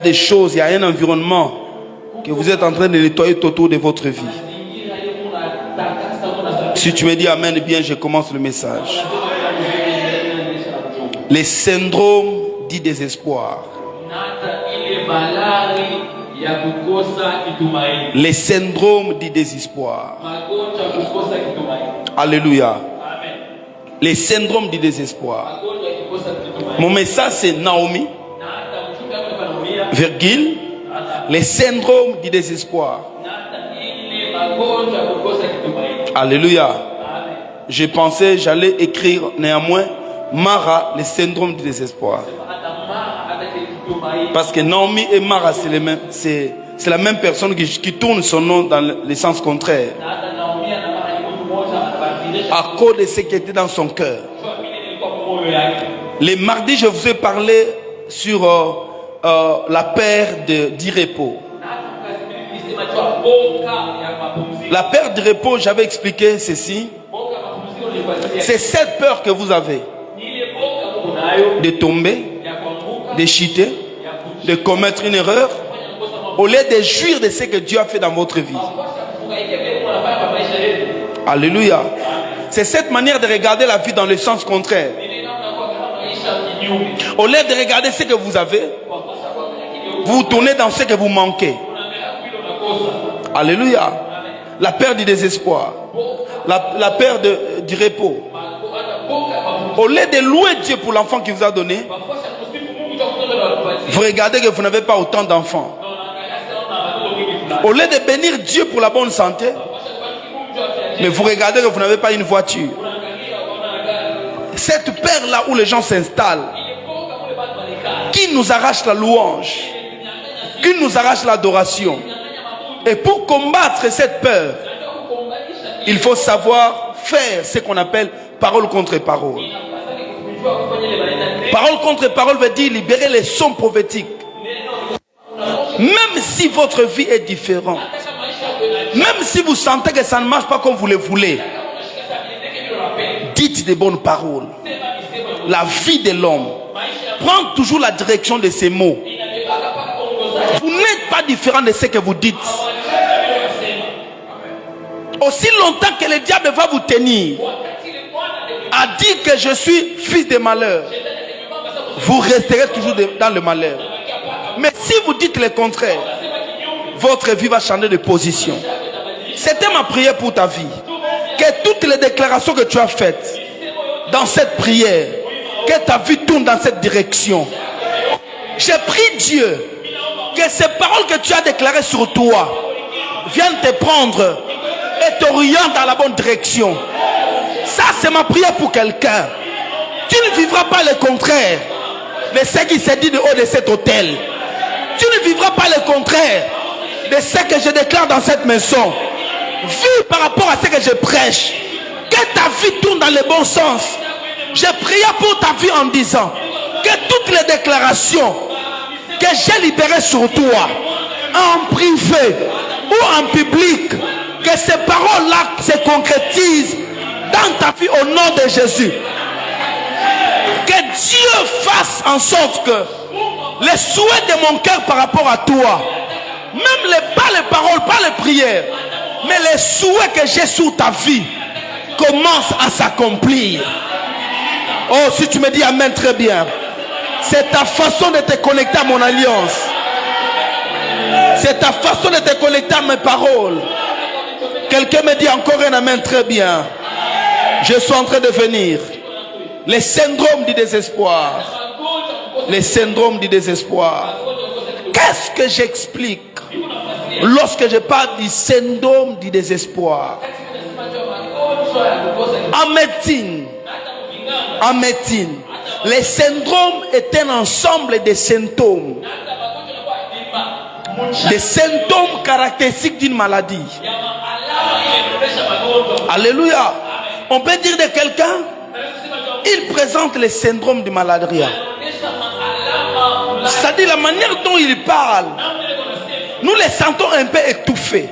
des choses, il y a un environnement que vous êtes en train de nettoyer autour de votre vie. Si tu me dis amen, bien, je commence le message. Les syndromes du désespoir. Les syndromes du désespoir. Alléluia. Les syndromes du désespoir. Mon message c'est Naomi, virgule, les syndromes du désespoir. Alléluia. Je pensais j'allais écrire néanmoins Mara, les syndromes du désespoir. Parce que Naomi et Mara c'est la même personne qui tourne son nom dans le sens contraire. À cause de ce qui était dans son cœur. Les mardis, je vous ai parlé sur la paire du repos. La paire du repos, j'avais expliqué ceci. C'est cette peur que vous avez de tomber, de chuter, de commettre une erreur, au lieu de jouir de ce que Dieu a fait dans votre vie. Alléluia. C'est cette manière de regarder la vie dans le sens contraire. Au lieu de regarder ce que vous avez, vous vous tournez dans ce que vous manquez. Alléluia. La peur du désespoir. La peur du repos. Au lieu de louer Dieu pour l'enfant qu'il vous a donné, vous regardez que vous n'avez pas autant d'enfants. Au lieu de bénir Dieu pour la bonne santé, mais vous regardez que vous n'avez pas une voiture. Cette peur là où les gens s'installent, qui nous arrache la louange, qui nous arrache l'adoration. Et pour combattre cette peur, il faut savoir faire ce qu'on appelle parole contre parole. Parole contre parole veut dire libérer les sons prophétiques. Même si votre vie est différente, même si vous sentez que ça ne marche pas comme vous le voulez, dites des bonnes paroles. La vie de l'homme prend toujours la direction de ses mots. Vous n'êtes pas différent de ce que vous dites. Aussi longtemps que le diable va vous tenir à dire que je suis fils de malheur, vous resterez toujours dans le malheur. Mais si vous dites le contraire, votre vie va changer de position. C'était ma prière pour ta vie. Que toutes les déclarations que tu as faites dans cette prière, que ta vie tourne dans cette direction. J'ai prié Dieu que ces paroles que tu as déclarées sur toi viennent te prendre et t'orientent dans la bonne direction. Ça, c'est ma prière pour quelqu'un. Tu ne vivras pas le contraire de ce qui s'est dit de haut de cet hôtel. Tu ne vivras pas le contraire de ce que je déclare dans cette maison. Vis par rapport à ce que je prêche. Que ta vie tourne dans le bon sens. Je prie pour ta vie en disant que toutes les déclarations que j'ai libérées sur toi, en privé ou en public, que ces paroles-là se concrétisent dans ta vie au nom de Jésus. Que Dieu fasse en sorte que les souhaits de mon cœur par rapport à toi, même pas les paroles, pas les prières, mais les souhaits que j'ai sur ta vie commencent à s'accomplir. Oh, si tu me dis amen, très bien. C'est ta façon de te connecter à mon alliance. C'est ta façon de te connecter à mes paroles. Quelqu'un me dit encore un amen, très bien. Je suis en train de venir. Les syndromes du désespoir. Les syndromes du désespoir. Qu'est-ce que j'explique lorsque je parle du syndrome du désespoir? En médecine, les syndromes est un ensemble de symptômes. Des symptômes caractéristiques d'une maladie. Alléluia. On peut dire de quelqu'un, il présente les syndromes de malaria. C'est-à-dire la manière dont il parle, nous les sentons un peu étouffés.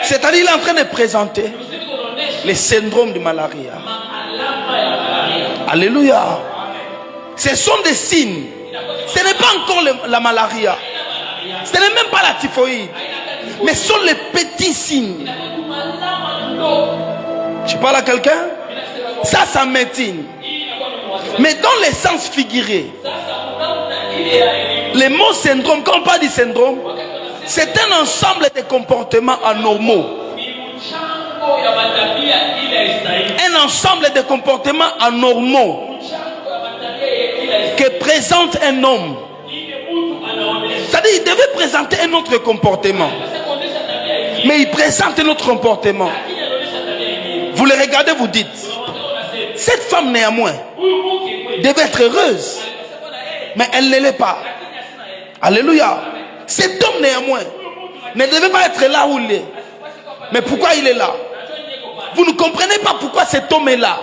C'est-à-dire il est en train de présenter les syndromes de malaria. Alléluia. Ce sont des signes Ce n'est pas encore la malaria. Ce n'est même pas la typhoïde. Mais ce sont les petits signes. Je parle à quelqu'un? Ça médecine. Mais dans les sens figurés, les mots syndrome, quand on parle du syndrome, c'est un ensemble de comportements anormaux. Un ensemble de comportements anormaux que présente un homme. C'est-à-dire qu'il devait présenter un autre comportement. Mais il présente un autre comportement. Vous le regardez, vous dites, cette femme néanmoins devait être heureuse. Mais elle ne l'est pas. Alléluia. Cet homme néanmoins ne devait pas être là où il est. Mais pourquoi il est là? Vous ne comprenez pas pourquoi cet homme est là.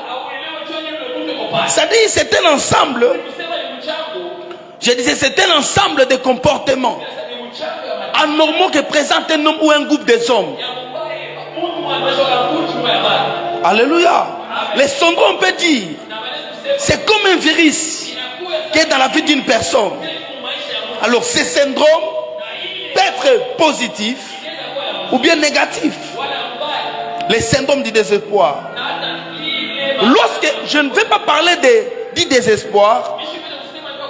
C'est-à-dire c'est un ensemble. Je disais c'est un ensemble de comportements anormaux que présente un homme ou un groupe des hommes. Alléluia. Les syndromes, on peut dire, c'est comme un virus qui est dans la vie d'une personne. Alors ces syndromes peuvent être positifs ou bien négatifs. Les syndromes du désespoir. Lorsque je ne vais pas parler du désespoir,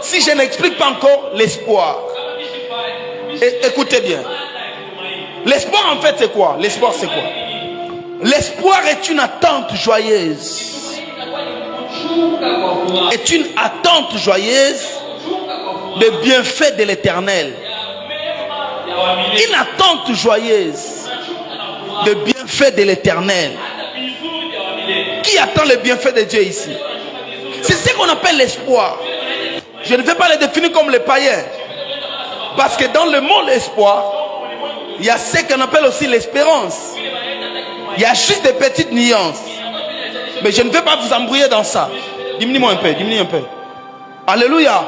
si je n'explique pas encore l'espoir. Écoutez bien. L'espoir en fait c'est quoi? L'espoir c'est quoi? L'espoir est une attente joyeuse. Est une attente joyeuse des bienfaits de l'Éternel. Une attente joyeuse des bienfaits de l'Éternel. Qui attend les bienfaits de Dieu ici? C'est ce qu'on appelle l'espoir. Je ne vais pas le définir comme les païens. Parce que dans le mot l'espoir, il y a ce qu'on appelle aussi l'espérance. Il y a juste des petites nuances. Mais je ne vais pas vous embrouiller dans ça. Diminue-moi un peu, diminue un peu. Alléluia.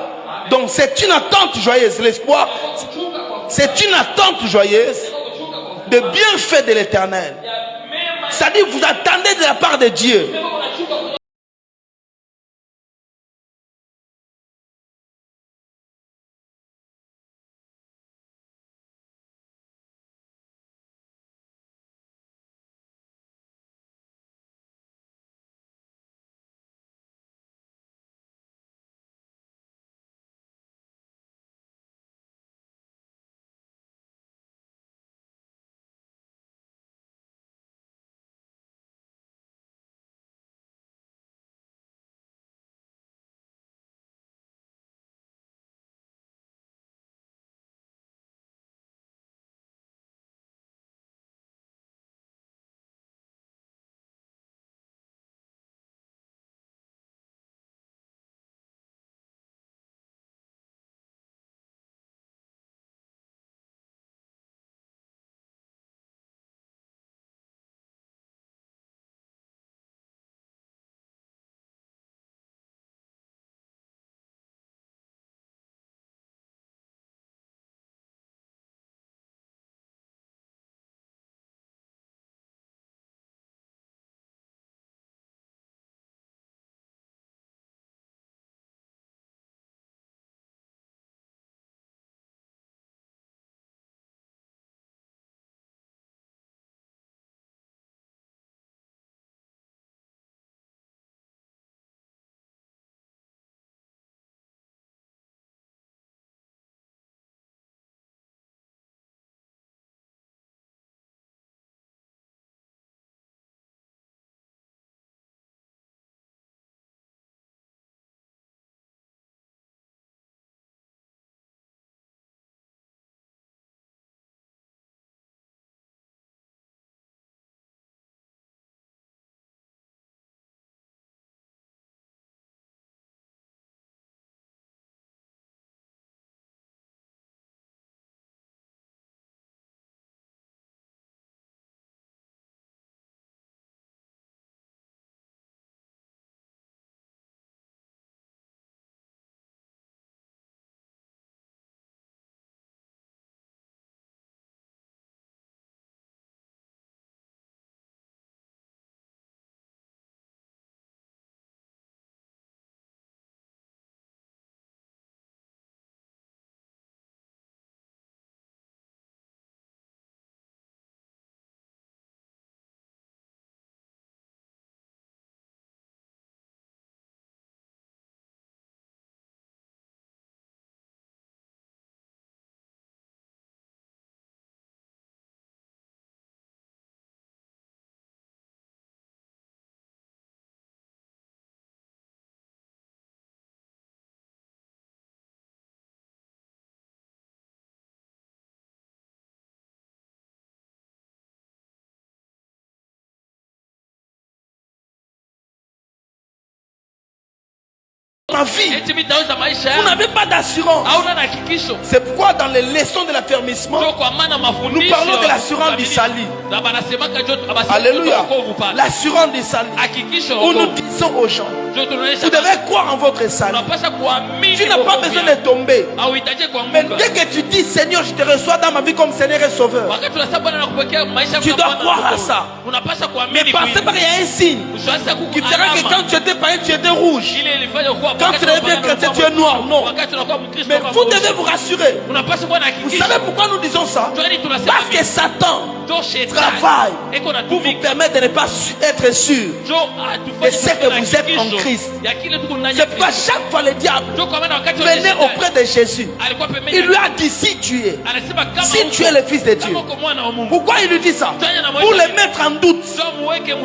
Donc c'est une attente joyeuse. L'espoir, c'est une attente joyeuse de bienfaits de l'Éternel. C'est-à-dire vous attendez de la part de Dieu ta vie. Vous n'avez pas d'assurance. C'est pourquoi dans les leçons de l'affermissement, nous parlons de l'assurance du salut. Alléluia. L'assurance du salut. Où nous disons aux gens, vous devez croire en votre salut. Tu n'as pas besoin de tomber. Mais dès que tu dis Seigneur, je te reçois dans ma vie comme Seigneur et Sauveur, tu dois croire à ça. Mais parce qu'il y a un signe qui fera que quand tu étais païen, tu étais rouge. Quand tu deviens chrétien, tu es noir. Non. Mais vous devez vous rassurer. Vous savez pourquoi nous disons ça? Parce que Satan travaille pour vous permettre de ne pas être sûr de ce que vous êtes en Christ. C'est pourquoi chaque fois le diable venait auprès de Jésus. Il lui a dit, si tu es le Fils de Dieu. Pourquoi il lui dit ça? Pour le mettre en doute,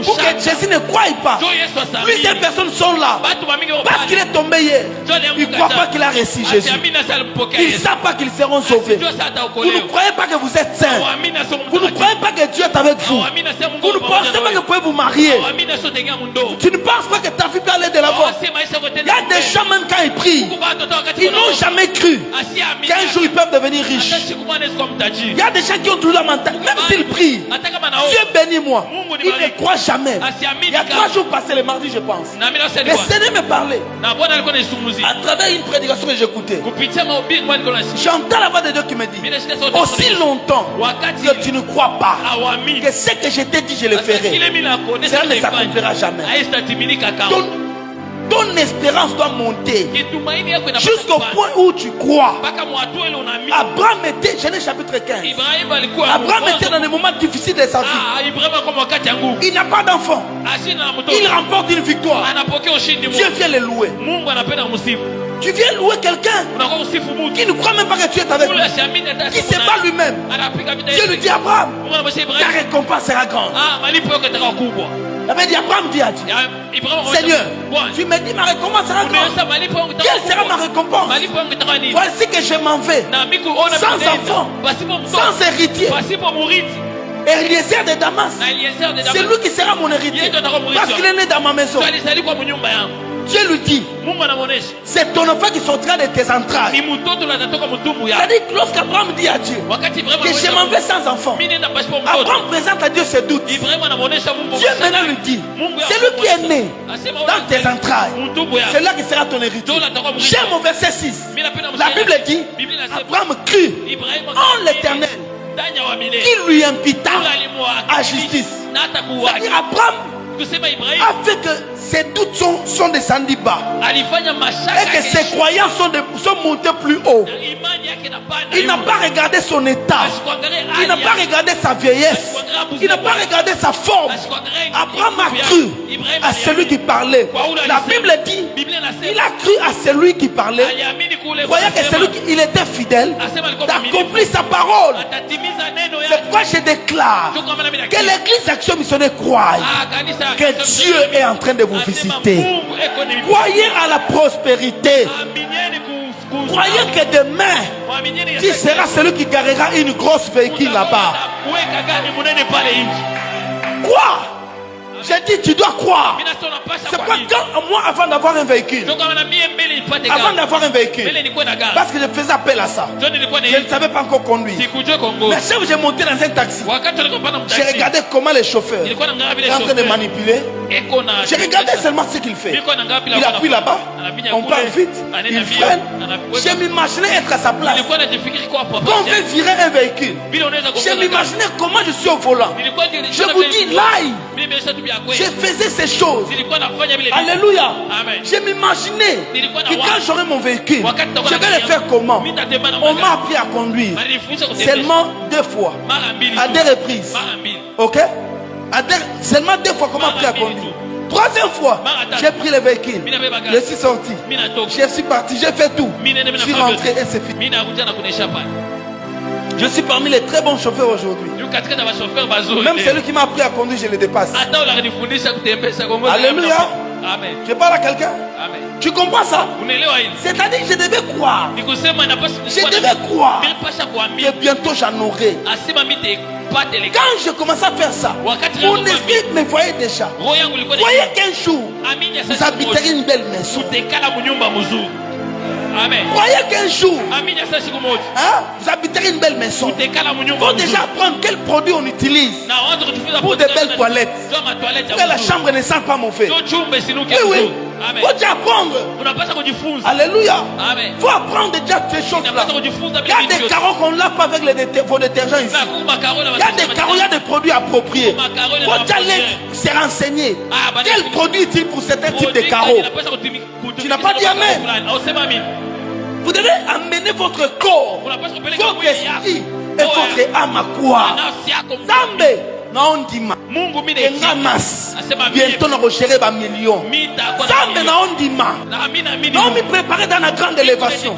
pour que Jésus ne croie pas. Plusieurs personnes sont là parce qu'il est tombé hier. Ils ne croient pas qu'il a reçu Jésus. Ils ne savent pas qu'ils seront sauvés. Vous ne croyez pas que vous êtes saints. Vous ne croyez pas que Dieu est avec vous. Vous ne pensez pas que vous pouvez vous marier. Tu ne penses pas que ta vie peut aller de l'avant. Il y a des gens même quand ils prient, ils n'ont jamais cru qu'un jour ils peuvent devenir riches. Il y a des gens qui ont toujours la mentalité, même s'ils prient, Dieu bénis-moi, ils ne croient jamais. Il y a 3 jours passés, le mardi je pense, le Seigneur me parlait à travers une prédication que j'écoutais. J'entends la voix de Dieu qui me dit, aussi longtemps que tu ne crois pas que ce que je t'ai dit je le ferai, cela ne s'accomplira jamais. Ton espérance doit monter jusqu'au point où tu crois. Abraham était, Genèse chapitre 15. Abraham était dans des moments difficiles de sa vie. Il n'a pas d'enfant. Il remporte une victoire. Dieu vient le louer. Tu viens louer quelqu'un qui ne croit même pas que tu es avec lui, qui se bat lui-même. Dieu lui dit, Abraham, ta récompense sera grande. La dit, Abraham dit à Dieu, Seigneur, tu me dis ma récompense sera grande. Quelle sera ma récompense? Voici que je m'en vais, sans enfant, sans héritier. Eliezer de Damas, c'est lui qui sera mon héritier, parce qu'il est né dans ma maison. Dieu lui dit, c'est ton enfant qui sortira de tes entrailles. C'est-à-dire que lorsqu'Abraham dit à Dieu que je m'en vais sans enfant, Abraham présente à Dieu ses doutes. Dieu maintenant lui dit, c'est lui qui est né dans tes entrailles, c'est là qui sera ton héritier. J'aime au verset 6. La Bible dit, Abraham crut en l'Éternel, qui lui impita à justice. C'est-à-dire Abraham a fait que ses doutes sont descendus bas et que ses croyances sont montées plus haut. Il n'a pas regardé son état, il n'a pas regardé sa vieillesse, il n'a pas regardé sa forme. Abraham a cru à celui qui parlait. La Bible dit, il a cru à celui qui parlait, croyant que celui qui était fidèle d'accomplir sa parole. C'est pourquoi je déclare que l'église Action Missionnaire croit que Dieu est en train de vous visiter. Croyez à la prospérité. Croyez que demain, tu seras celui qui garera une grosse véhicule là-bas. Crois. J'ai dit, tu dois croire. C'est quoi moi, avant d'avoir un véhicule, parce que je faisais appel à ça, je ne savais pas encore conduire. Mais chaque fois que j'ai monté dans un taxi, j'ai regardé comment les chauffeurs sont en train de manipuler. J'ai regardé seulement ce qu'il fait. Il appuie là-bas, on part vite, il freine. Je m'imaginais être à sa place. Quand on veut virer un véhicule, je m'imaginais comment je suis au volant. Je vous dis, live, je faisais ces choses. Alléluia. Je m'imaginais que quand j'aurai mon véhicule, je vais le faire comment? On m'a appris à conduire seulement 2 fois, à 2 reprises. Ok? Seulement 2 fois qu'on m'a appris à conduire. 3e fois, j'ai pris le véhicule. Je suis sorti. Je suis parti, j'ai fait tout. Je suis rentré et c'est fini. Je suis parmi les très bons chauffeurs aujourd'hui. Même celui qui m'a appris à conduire, je le dépasse. Alléluia. Amen. Je parle à quelqu'un. Amen. Tu comprends ça? Unaelewa hili? C'est-à-dire que je devais croire. Ni kusema inapaswa Je devais croire Nilipasha kuamini. que bientôt j'en aurai. Asema nitapata ile. Quand je commençais à faire ça, Wakati mon nilipokuwa esprit me voyait déjà. roho yangu ilikuwa Voyez qu'un jour, amini vous sasa habiterez une belle maison. utekala munyumba mzuri. Amen. Croyez qu'un jour, Amini sasa siku moja hein, vous habiterez une belle maison. utekala Il munyumba faut mzuri. déjà apprendre quel produit on utilise Na watu kutufunza pour de belles toilettes. toilettes. Que la chambre ne sent pas mauvais. Ndio chumba sinuke Oui, oui. vizuri. Amen. Faut déjà apprendre. Unapaswa kujifunza. Alléluia. Amen. Faut apprendre déjà ces choses-là. Unapaswa kujifunza Il y bila a des vitu. carreaux qu'on lave pas avec vos détergents ici. Na kuba karona Il y a des carreaux, il y a des produits appropriés. Faut déjà se renseigner. Quel produit est-il pour certains types de carreaux? Tu n'as pas dit amen. Vous devez amener votre corps, votre esprit et votre âme à quoi? Zambe, naondima. Mungu mimi Engamas. Bientôt nous rechercher ba millions. Zambe naondima. Nous me préparer dans la grande élévation.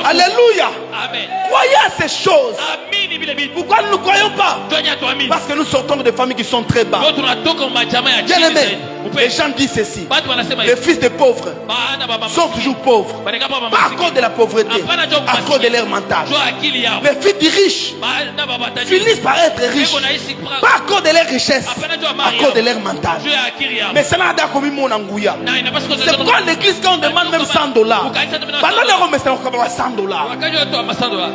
Alléluia. Amen. Croyez à ces choses. Amini vile vitu. Pourquoi nous ne croyons pas? Tonya tuamini. Parce que nous sortons de familles qui sont très bas. Ndio tunatoka majama ya Bien chini. aimé, les gens disent ceci. Watu wanasema Les hivi. fils des pauvres Baada baba sont toujours pauvres. Baraka baba Pas à masikini. cause de la pauvreté, à cause de leur mental. Jua akili yao. Les fils des riches Baada baba tajiri. finissent par être riches. Pas à cause de leur richesse, à cause de leur mental. Jua akili yao. Mais ça n'a pas comme mon angouya. Na inapaswa C'est pourquoi l'église, quand on demande même $100, pendant les hommes, c'est encore $100. Wakaji watu wa masando wa.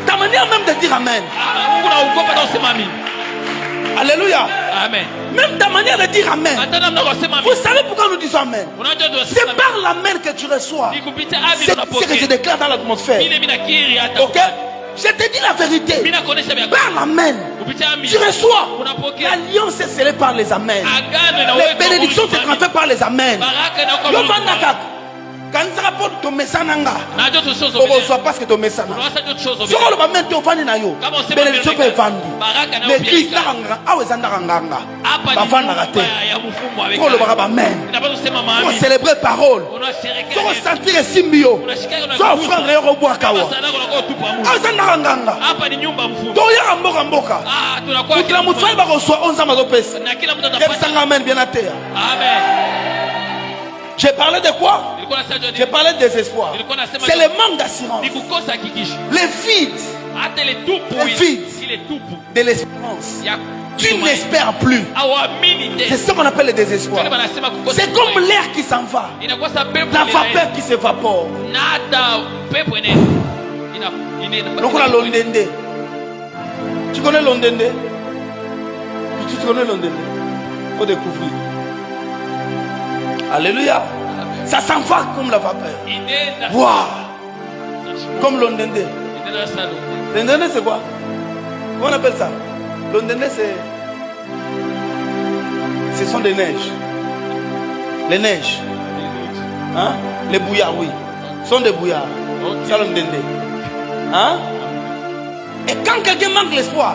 Ta manière même de dire Amen. Mungu na ugopa na usema amini. Alléluia. Amen. Même ta manière de dire Amen. Hata namna kusema Vous amini. savez pourquoi nous disons Amen? Unajua tu C'est par l'Amen que tu reçois. ni kupitia amini C'est ce que je unapokea. déclare dans l'atmosphère. Mimi mimi nakiri hata. Ok? Je te dis la vérité. Mimi nakuonesha vya. Par l'Amen, Kupitia amini. tu reçois. Unapokea. L'alliance est scellée par les Amen. Agano na Les wewe. bénédictions se transfèrent par les Amen. Baraka na kwa Yo Mungu. vandaka. Quand ça rapporte ton message, Najua tu sozo. on reçoit parce que ton message. Unawasa tu sozo. Si on le va mettre au fani na yo, Kama usema bénédiction peut vendre. baraka na L'église upia. n'a ah ouais ça n'a nganga. Hapa Ba ni vanda nyumba raté. ya mfumo avec. Pour le bara amen. Inapaswa kusema Pour maamini. célébrer parole. Unasherehekea. Pour sentir simbio. Soit offrande et rebois kawa. Sadaka unakuwa tupa Mungu. Ah ça n'a nganga. Hapa ni nyumba mfumo. Toya mboka mboka. Ah, tunakuwa Pour que la moutoua va reçoit 11 ans pesa. na kila mtu J'aime atapata. ça amen bien à terre. Amen. J'ai parlé de quoi? Nilikuwa nasema J'ai parlé de désespoir. C'est le manque d'assurance. ni kukosa hakikisho. Les vides Hata ile tupu Le vide. ile tupu de l'espérance. ya Tu n'espères plus. hawamini C'est tena. ce qu'on appelle le désespoir. Wale wanasema kukosa. C'est comme l'air qui s'en va. inakuwa sa pepo La ile vapeur qui s'évapore. na hata pepo ina Donc on a l'ondende. Tu connais l'ondende? Tu connais l'ondende? Faut découvrir. Alléluia. Ça s'en va comme la vapeur. Inenda. Waouh. Comme l'ondende. Inenda sana. L'ondende c'est quoi? Comment on appelle ça? L'ondende c'est... Ce sont des neiges. Les neiges. Hein? Les bouillards, oui. Ce sont des bouillards. Ça l'ondende. Hein? Et quand quelqu'un manque l'espoir,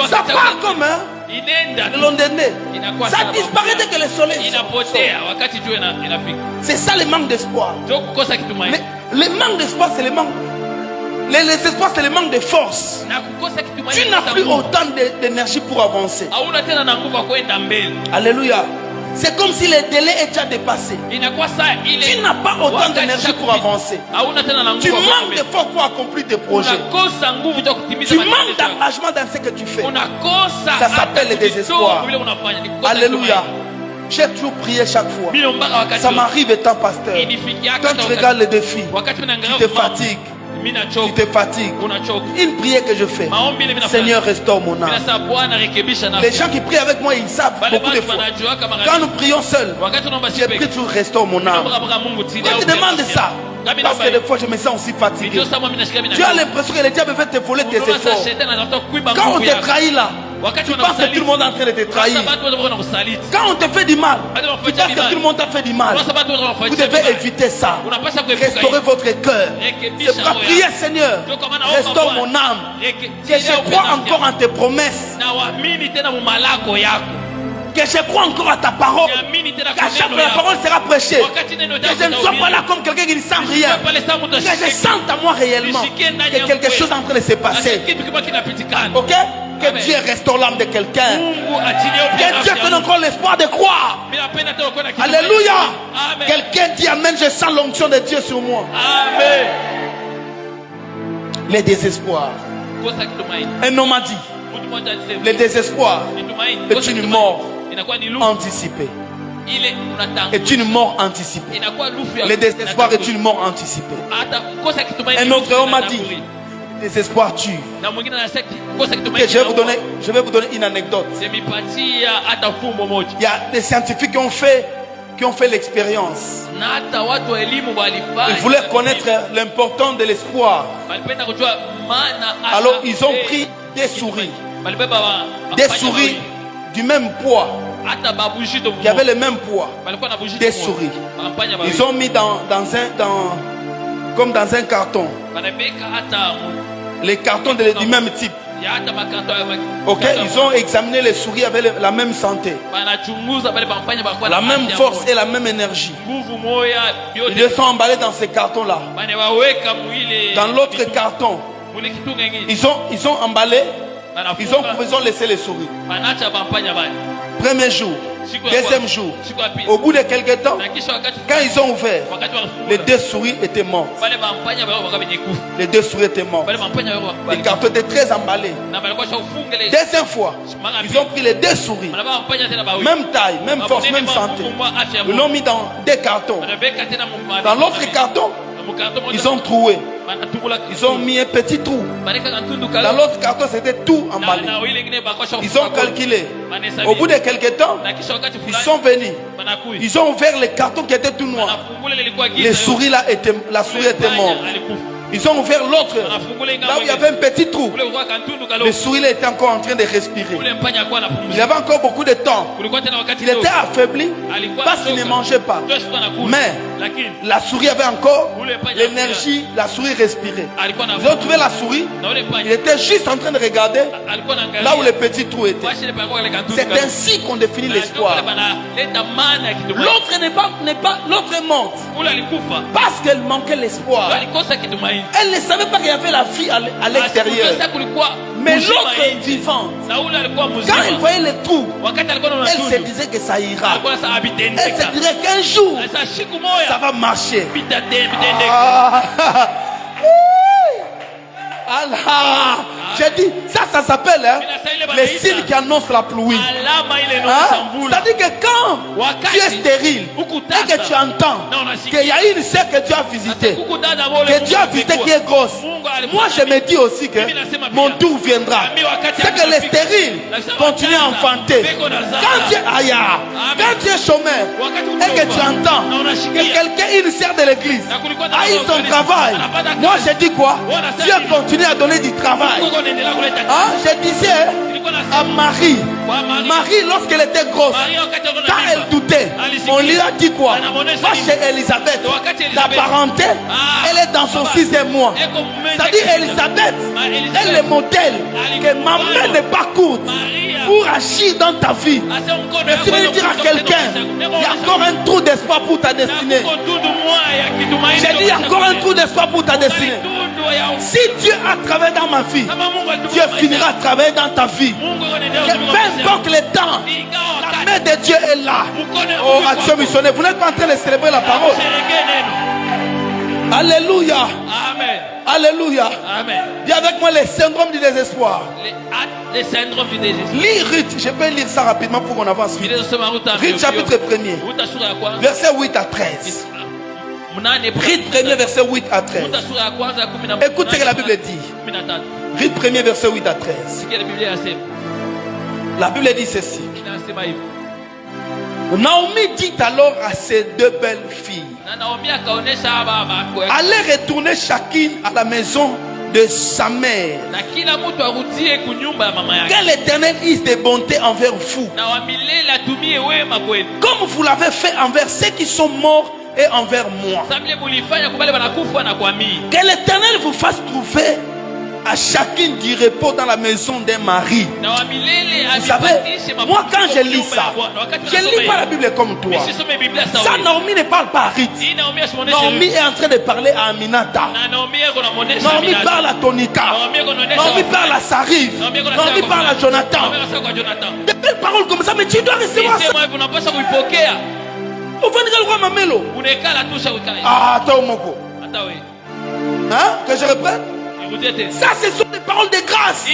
ça part comme hein? Inenda. L'ondende. Inakuwa Ça sawa. disparaît dès que le soleil sort. Inapotea wakati jua inafika. C'est ça le manque d'espoir. Ndio kukosa kitumaini. Mais le manque d'espoir, c'est le manque. Les espoirs, c'est le manque de force. Na kukosa kitumaini. Tu n'as plus autant d'énergie pour avancer. Hauna tena na nguvu ya kwenda mbele. Alléluia. C'est comme si le délai est déjà dépassé. Inakuwa saa ile. Tu n'as pas autant d'énergie pour avancer. Hauna tena na nguvu. Tu manques de force pour accomplir tes projets. Unakosa nguvu za kutimiza Tu malengo manques yako. d'engagement dans ce que tu fais. Unakosa. Ça s'appelle le hata kujitoa désespoir. vile unafanya. Ni kukosa Alléluia. kitumaini. J'ai toujours prié chaque fois. Mimi naomba wakati. Ça m'arrive étant pasteur. Inifikia Quand tu regardes les défis, wakati mimi tu naangalia te fatigues. Mimi Tu nachoka. te fatigues. Unachoka. Une prière que je fais. Maombi ile mimi nafanya. Seigneur, restaure mon âme. Bila sababu Bwana rekebisha nafsi. Les gens qui prient avec moi, ils savent Wale beaucoup de watu fois. wanajua kama Quand nous prions seuls, wakati unaomba j'ai sipe. pris toujours restaure mon âme. Quand tu demandes ça, parce que des fois je me sens aussi fatigué. Tu as l'impression que le diable veut te voler tes efforts. Quand on te trahit là, tu penses que tout le monde est en train de te trahir. Quand on te fait du mal, tu penses que tout le monde t'a fait du mal. Vous devez éviter ça. Restaurez votre cœur. C'est pour prier, Seigneur, restaure mon âme. Que je crois encore en tes promesses. Que je crois encore à ta parole. Qu'à chaque fois la parole sera prêchée. Que je ne sois pas là comme quelqu'un qui ne sent rien. Que je sente à moi réellement que quelque chose est en train de se passer. Ok? Que Amen. Dieu restaure l'âme de quelqu'un. Mungu atilie upya Que Dieu afya donne yangu. encore l'espoir de croire. Mimi napenda tena kuona kitu. Alléluia. Amen. Quelqu'un dit Amen, je sens l'onction de Dieu sur moi. Amen. Les désespoirs. Kosa kitumaini. Un homme a dit, Mtu mmoja alisema. le désespoir Kitumaini. est Kosa une kitumaini. mort Inakuwa ni lufu. anticipée. Ile unatanga. Est une mort anticipée. Inakuwa lufu ya. Le désespoir est une mort anticipée. Hata kosa kitumaini. Un autre homme a dit, le désespoir tue. Na mwingine anasema kosa Ok, kitumaini. je vais vous donner une anecdote. Semipatia hata fumbo moja. Il y a des scientifiques qui ont fait l'expérience. Na hata watu wa elimu walifanya. Ils voulaient connaître l'importance de l'espoir. Walipenda kujua maana. Alors ils ont pris des souris. Walibeba Des souris du même poids, hata babushito qui avaient le même poids. walikuwa na bushito Des souris. Kampanya Ils ont mis comme dans un carton. banabeka hata Les cartons du même type. ya hata makanto ya Ok, ils ont examiné les souris avec la même santé, banachunguza bale bampanya bakuwa la même force et la même énergie. nguvu moya Ils yote les sont emballés dans ces cartons-là. banaweka muile Dans l'autre carton, mule kitunga ngine ils ont emballé, ils ont laissé les souris. banacha bampanya bale Premier jour, deuxième jour. siku ya pili Au bout de quelques temps, na kisha wakati quand ils ont ouvert, wakati les wa deux souris étaient mortes. bale bampanya bale wakabe nyekufu Les deux souris étaient mortes. bale bampanya bale Les cartons étaient très emballés. na balikuwa shafunga les Deuxième fois, ils ont pris les deux souris, banaba bampanya tena bawi même taille, même force, même santé. Ils l'ont mis dans des cartons. banabeka tena mu Dans l'autre carton, ils ont troué. Ils ont mis un petit trou. Dans l'autre carton, c'était tout emballé. Ils ont calculé. Au bout de quelques temps, ils sont venus. Ils ont ouvert les cartons qui étaient tout noirs. Les souris là étaient, la souris était morte. Ils ont ouvert l'autre. Là où il y avait un petit trou. Le souris là était encore en train de respirer. Il avait encore beaucoup de temps. Il était affaibli parce qu'il ne mangeait pas. Mais la souris avait encore l'énergie. La souris respirait. Ils ont trouvé la souris. Il était juste en train de regarder là où le petit trou était. C'est ainsi qu'on définit l'espoir. L'autre l'autre est morte parce qu'elle manquait l'espoir. Elle ne savait pas qu'il y avait la vie à l'extérieur. Mais l'autre vivante, quand elle voyait les trous, elle se disait que ça ira. Elle se dirait qu'un jour, ça va marcher. Ah. Allah. J'ai dit, ça s'appelle les signes qui annoncent la pluie. C'est-à-dire que quand tu es stérile et que tu entends qu'il y a une sœur que tu as visitée, que tu as visité qui est grosse, moi je me dis aussi que mon tour viendra. C'est que les stériles continuent à enfanter. Quand tu es chômeur et que tu entends que quelqu'un, une sœur de l'église, a eu son travail, moi je dis quoi? Dieu continue à donner du travail. Je disais à Marie, lorsqu'elle était grosse, quand elle doutait, on lui a dit quoi? Va chez Elisabeth, la parenté, elle est dans son 6e mois. C'est-à-dire Elisabeth, elle est le modèle que ma main n'est pas courte pour agir dans ta vie. Mais si tu veux dire à quelqu'un, il y a encore un trou d'espoir pour ta destinée. J'ai dit, il y a encore un trou d'espoir pour ta destinée. Si Dieu a travaillé dans ma vie, Dieu finira à travailler dans ta vie. Peu importe le temps, la main de Dieu est là. Oh, action missionnaire, vous n'êtes pas en train de célébrer la parole. Alléluia. Amen. Alléluia. Amen. Dis avec moi les syndromes du désespoir. Les syndromes du désespoir. Lis Ruth, je peux lire ça rapidement pour qu'on avance vite. Ruth chapitre 1er, verset 8 à 13. Ruth 1er, verset 8 à 13. Écoutez ce que la Bible dit. Ruth 1er, verset 8 à 13. La Bible dit ceci. Naomi dit alors à ses deux belles filles, allez retourner chacune à la maison de sa mère. Que l'Éternel use de bonté envers vous, comme vous l'avez fait envers ceux qui sont morts et envers moi. Que l'Éternel vous fasse trouver à chacune du repos dans la maison d'un mari. Vous savez, moi quand je lis ça, je ne lis pas la Bible comme toi. Ça, Naomi ne parle pas à Ruth. Naomi est en train de parler à Aminata. Naomi parle à Tonika. Naomi parle à Sarif. Naomi parle à Jonathan. Des belles paroles comme ça, mais tu dois recevoir ça. Ah, Taomoko. Hein? Que je reprenne? Ça, ce sont des paroles de grâce.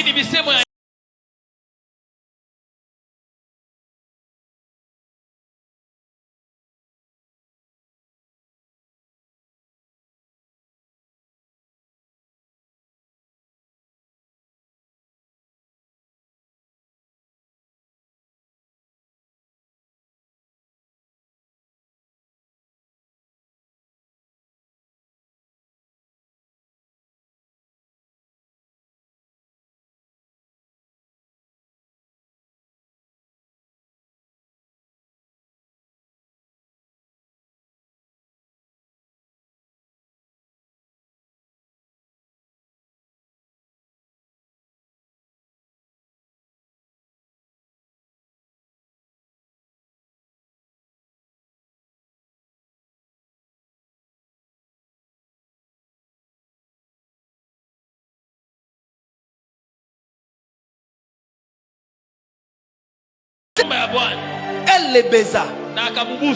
Elle les baisa.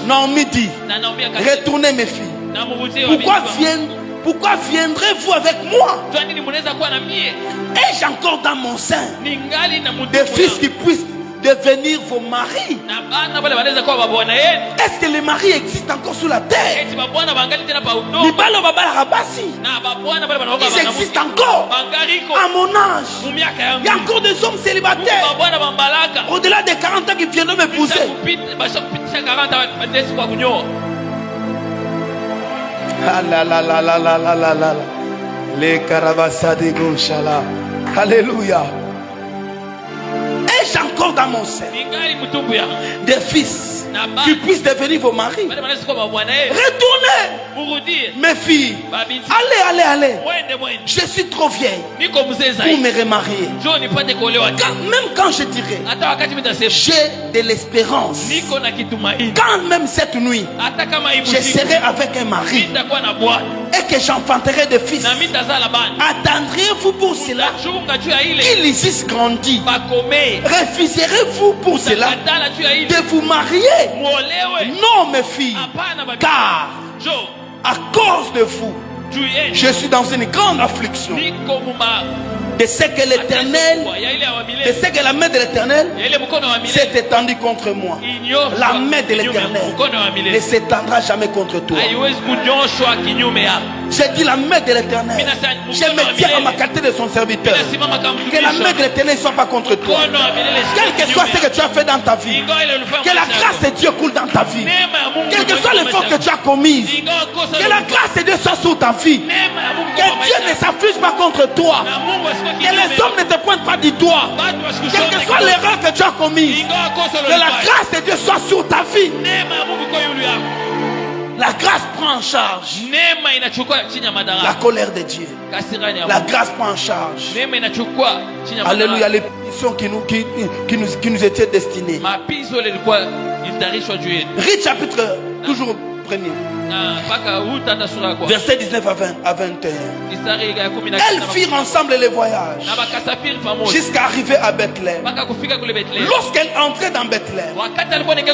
Naomi dit, retournez mes filles. Pourquoi viendrez-vous avec moi? Ai-je encore dans mon sein des fils qui puissent devenir vos maris? Est-ce que les maris existent encore sur la terre? Ils existent encore. À mon âge, il y a encore des hommes célibataires au-delà des 40 ans qui viennent m'épouser. Ah là là là là là là là là. Les caravassa de gauche là. Alléluia. Ai-je encore dans mon sein des fils qui puissent devenir vos maris? Retournez, mes filles. Allez. Je suis trop vieille pour me remarier. Même quand je dirais j'ai de l'espérance, quand même cette nuit je serai avec un mari et que j'enfanterai des fils, attendriez-vous pour cela qu'ils ici grandissent? Refuserez-vous pour cela de vous marier? Non, mes filles, car à cause de vous, je suis dans une grande affliction. De ce que l'Éternel, de ce que la main de l'Éternel s'est étendue contre moi. La main de l'Éternel ne s'étendra jamais contre toi. J'ai dit la main de l'Éternel. Je me tiens à ma qualité de son serviteur. Que la main de l'Éternel ne soit pas contre toi. Quel que soit ce que tu as fait dans ta vie, que la grâce de Dieu coule dans ta vie. Quel que soit l'effort que tu as commis, que la grâce de Dieu soit sur ta vie. Que Dieu ne s'afflige pas contre toi. Que les hommes ne te pointent pas du doigt. Quelle que soit l'erreur que tu as commise, que la grâce de Dieu soit sur ta vie. La grâce prend en charge la colère de Dieu. La grâce prend en charge, alléluia, les punitions qui nous étaient destinées. Riche chapitre, toujours premier, verset 19 à 21. Elles firent ensemble les voyages jusqu'à arriver à Bethléem. Lorsqu'elle entrait dans Bethléem,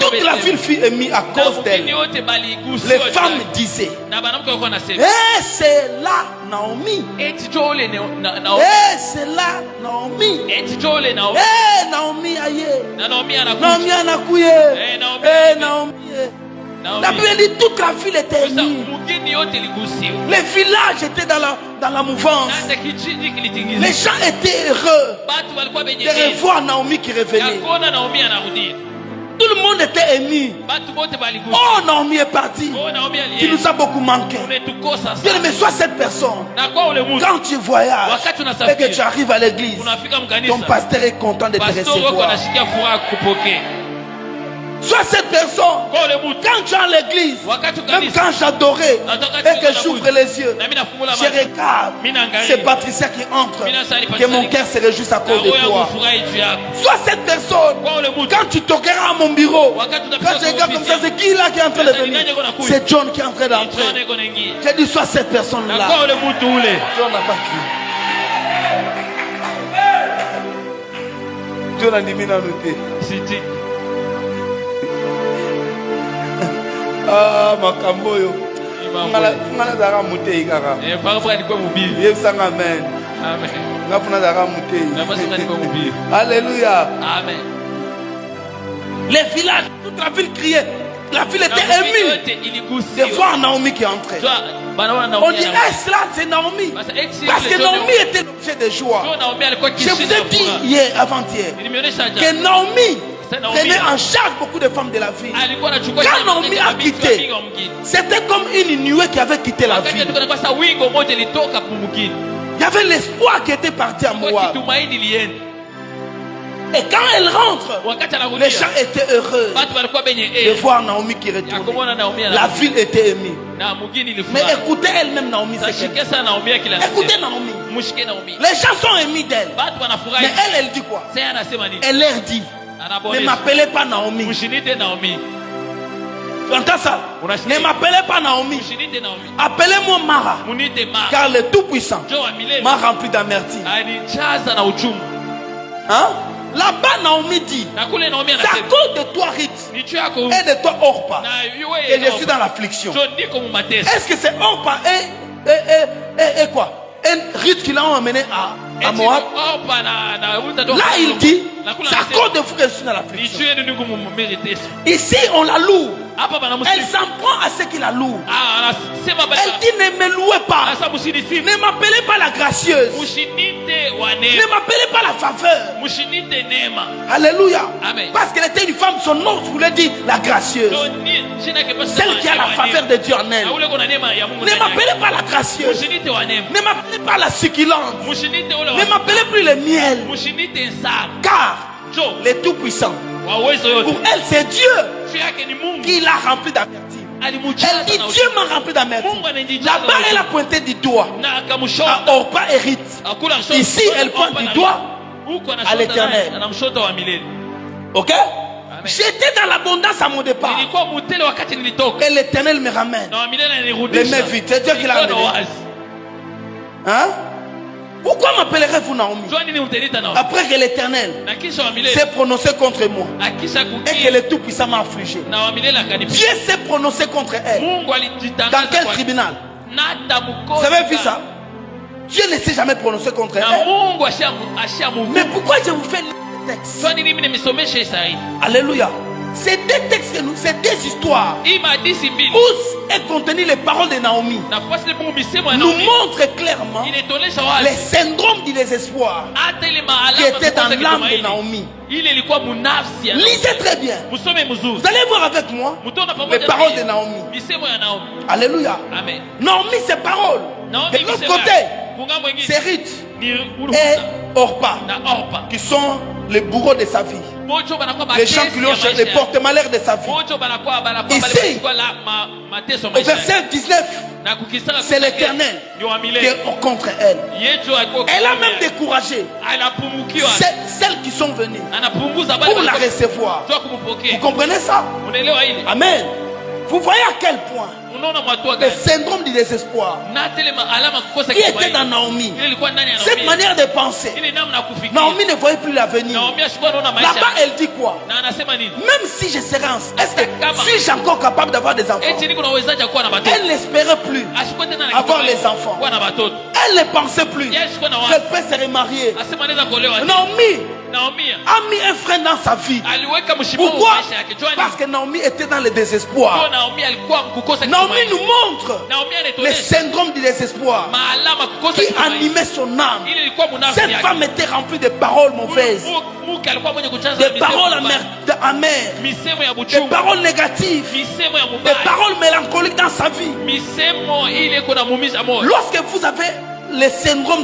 toute la ville fut émue à cause d'elle. Les femmes disaient, eh, c'est là Naomi. Eh, c'est là Naomi. Eh, Naomi aïe. Naomi anakouye. Eh, Naomi. La Bible dit toute la ville était émue. Les villages étaient dans la mouvance. Les gens étaient heureux de revoir Naomi qui revenait. Tout le monde était ému. Oh, Naomi est partie. Tu nous as beaucoup manqué. Bien-aimé, sois cette personne. Quand tu voyages et que tu arrives à l'église, ton pasteur est content de te recevoir. Sois cette personne. Kwa ule mtu. Quand tu es à l'église, Wakati même kanisa. quand j'adorais Wakati et que kanisa j'ouvre les yeux, Na mimi nafungula je macho. regarde. Mimi naangalia. C'est Patricia qui entre. Mimi nasali Que Patricia. mon cœur se réjouisse à cause de Na roho toi. yangu furahi juu yako. Sois cette personne. Kwa ule mtu. Quand tu toqueras à mon bureau, Wakati quand utapita je regarde kwa comme ça, ofisi c'est qui là qui est en train de Sasa ni venir? nani yuko anakuja? C'est John qui est en train John d'entrer. iko naingia. J'ai dit, sois cette Na personne-là. kwa ule mtu ule. John n'a pas crié. John a dit, mais non, noté. Siti. Ah, makambo yo. Imambo. Fungana zaka mutei kaka. Parfois ni kwa mubili. Yebsanga amen. Amen. Ngafuna zaka mutei. Na basi ni kwa mubili. Alléluia. Amen. Les villages, toute la ville criait. La ville était Na mubili émue yote de iligusiwa. voir Naomi qui entrait. Toi, banaona Naomi. On dit, cela c'est Naomi. Parce que Naomi était l'objet de joie. Naomi alikuwa Je vous ai dit hier, avant-hier, Nimeonyesha que jana. Naomi Naomi. prenait en charge beaucoup de femmes de la ville. Alikuwa anachukua Quand Naomi a quitté, c'était comme une nuée qui avait quitté la ville. Wakati wingo moja ilitoka kumugini. Il y avait l'espoir qui était parti à Kwa Moab. kitumaini lienda. Et quand elle rentre, Wakati les anarudia. gens étaient heureux Watu walikuwa benye de voir Naomi qui ya retournait. kumwona Naomi La anarudi. ville était émue. Na mugini Mais ilifurahi. écoutez elle-même Naomi. c'est qu'elle- Tashike sana Naomi kila Écoutez Naomi. Mushike Naomi. Les gens sont émus d'elle. Watu wanafurahi. Mais elle dit quoi? Sasa anasema nini? Elle leur dit, ne Anabonesha. m'appelez pas Naomi. Mushinite Naomi. Tu entends ça? Unasikia? Ne m'appelez pas Naomi. Mushinite Naomi. Appelez-moi Mara. Munite Mara. Car le Tout-Puissant Jo wa milele. m'a rempli d'amertume. Alijaza na uchungu. Hein? Là-bas, Naomi dit, Na kule Naomi c'est à anasema. cause de toi, Ruth, Ni juu yako. et de toi, Orpa, Na yeye. que je suis dans l'affliction. Jo niko mu mateso. Est-ce que c'est Orpa et quoi? Et Ruth qui l'a emmené à Moab? Opa na uta do. Là, il dit, Na kula c'est à anasema. cause de vous que je suis dans Ni l'affliction. juu yenu niko mu mérite. Ici, on la loue. Hapa bana Elle musifu. s'en prend à ceux qui la louent. Ah, anasema basi. Elle dit, ne me louez pas. Asa musinisifu. Ne m'appelez pas la gracieuse. Mushinite wa Ne neema. m'appelez pas la faveur. Mushinite neema. Alléluia. Amen. Parce qu'elle était une femme, son nom voulait dire la gracieuse. Jo ni jina ke basi. Celle qui a la faveur de Dieu en elle. Na ule kuna neema ya Mungu. Ne ndani yake. m'appelez pas la gracieuse. Mushinite wa neema. Ne m'appelez pas la succulente. Mushinite ule Ne m'appelez plus le miel. Mushinite nsaka. Car Jo le Tout-Puissant, wa uwezo pour yote. elle, c'est Dieu Juu yake ni Mungu. qui l'a rempli d'amertume. Alimujaza Elle dit, na Dieu uchungu. m'a rempli d'amertume. Mungu ananijaza Là-bas, na elle a uchungu. pointé du doigt Na à akamshota. Orpa et Ruth. Akula mshoto. Ici, elle pointe du doigt huko à l'Éternel. na mshoto wa milele. Ok? J'étais dans l'abondance à mon départ. Nilikuwa mutele wakati nilitoka. Et l'Éternel me ramène. Na wa milele Les anirudisha. mains vides. C'est Dieu qui l'a Mikono amené. wazi. Hein? Pourquoi m'appellerez-vous Naomi? Jua nini mtenita na Après que l'Éternel na kisha wa milele s'est prononcé contre moi akisha et que kukia le Tout-Puissant m'a affligé. na wa milele akanipiga. Dieu s'est prononcé contre elle. Mungu Dans alijitangaza quel kwa tribunal? nata mkono. Vous avez vu ça? Dieu ne s'est jamais prononcé contre Na elle. Mungu ashia Mungu. Mais pourquoi je vous fais le texte? Jua nini mimi nimesomesha Isaia. Alléluia. C'est deux textes, c'est deux histoires Hii hadithi mbili. où est contenu les paroles de Naomi. Na fasi Mungu misemo ya Nous Naomi. montre clairement Inaonyesha les wazi syndromes du désespoir hata ile qui maalama étaient dans za l'âme de kutumaini. Naomi. Ile ilikuwa munafsi ya Naomi. Lisez très bien. Musome mzuri. Vous allez voir avec moi Mutaona les pamoja paroles pia de Naomi. misemo ya Naomi. Alléluia. Amen. Naomi, ses paroles. Naomi De l'autre misemo côté, yake. Kungambo ingine c'est Ruth ni et Uruhusa Orpa na Orpa. qui sont les bourreaux de sa vie. Bojo banakuwa Les bakesi gens qui lui ya ont cherché, maisha les yake. porte-malheurs de sa vie. Bojo banakuwa Ici, balikuwa la mateso Au maisha yake. verset 19, Na kukisaka c'est kwake l'Éternel ni wa qui milele. est contre elle. Yejo alikuwa Elle a même découragé anapumukiwa. celles qui sont venues Anapunguza bale pour la walikuwa recevoir. jua Vous kumpokea. comprenez ça? Unaelewa ile? Amen. Vous voyez à quel point Unaona mwatu le gani? syndrome du désespoir Na tele alama kukosa qui était kitumaini. dans Naomi, Ile ilikuwa ndani ya cette Naomi. manière de penser, Ile namna ya kufikiri. Naomi ne voyait plus l'avenir. Naomi ashikuwa anaona maisha. Là-bas, elle dit quoi? Na anasema nini? Même si je serais est-ce que suis-je encore capable d'avoir des enfants? Eti niko na uwezaji wa kuwa na watoto. Elle n'espérait plus Ashikuwa tena na avoir kitumaini. les enfants. Kuwa na watoto. Elle ne pensait plus Yeye ashikuwa na qu'elle watu. peut se remarier. Asema anaweza kuolewa. Naomi Naomi a mis un frein dans sa vie. aliweka mshimo Pourquoi? maisha yake. Jua Parce nini? que Naomi était dans le désespoir. Naomi alikuwa kukosa Naomi kitumaini. nous montre Naomi le anatuonyesha syndrome du désespoir maalama kukosa qui kitumaini. animait son âme. Ile ilikuwa munafsi Cette yake. femme était remplie de paroles mauvaises, Muke alikuwa mwenye kuchaza des paroles amères, misemo ya des buchungu. paroles négatives, Misemo ya des mubaya. paroles mélancoliques dans sa vie. Misemo ile iko na mumiza moyo. Lorsque vous avez les syndromes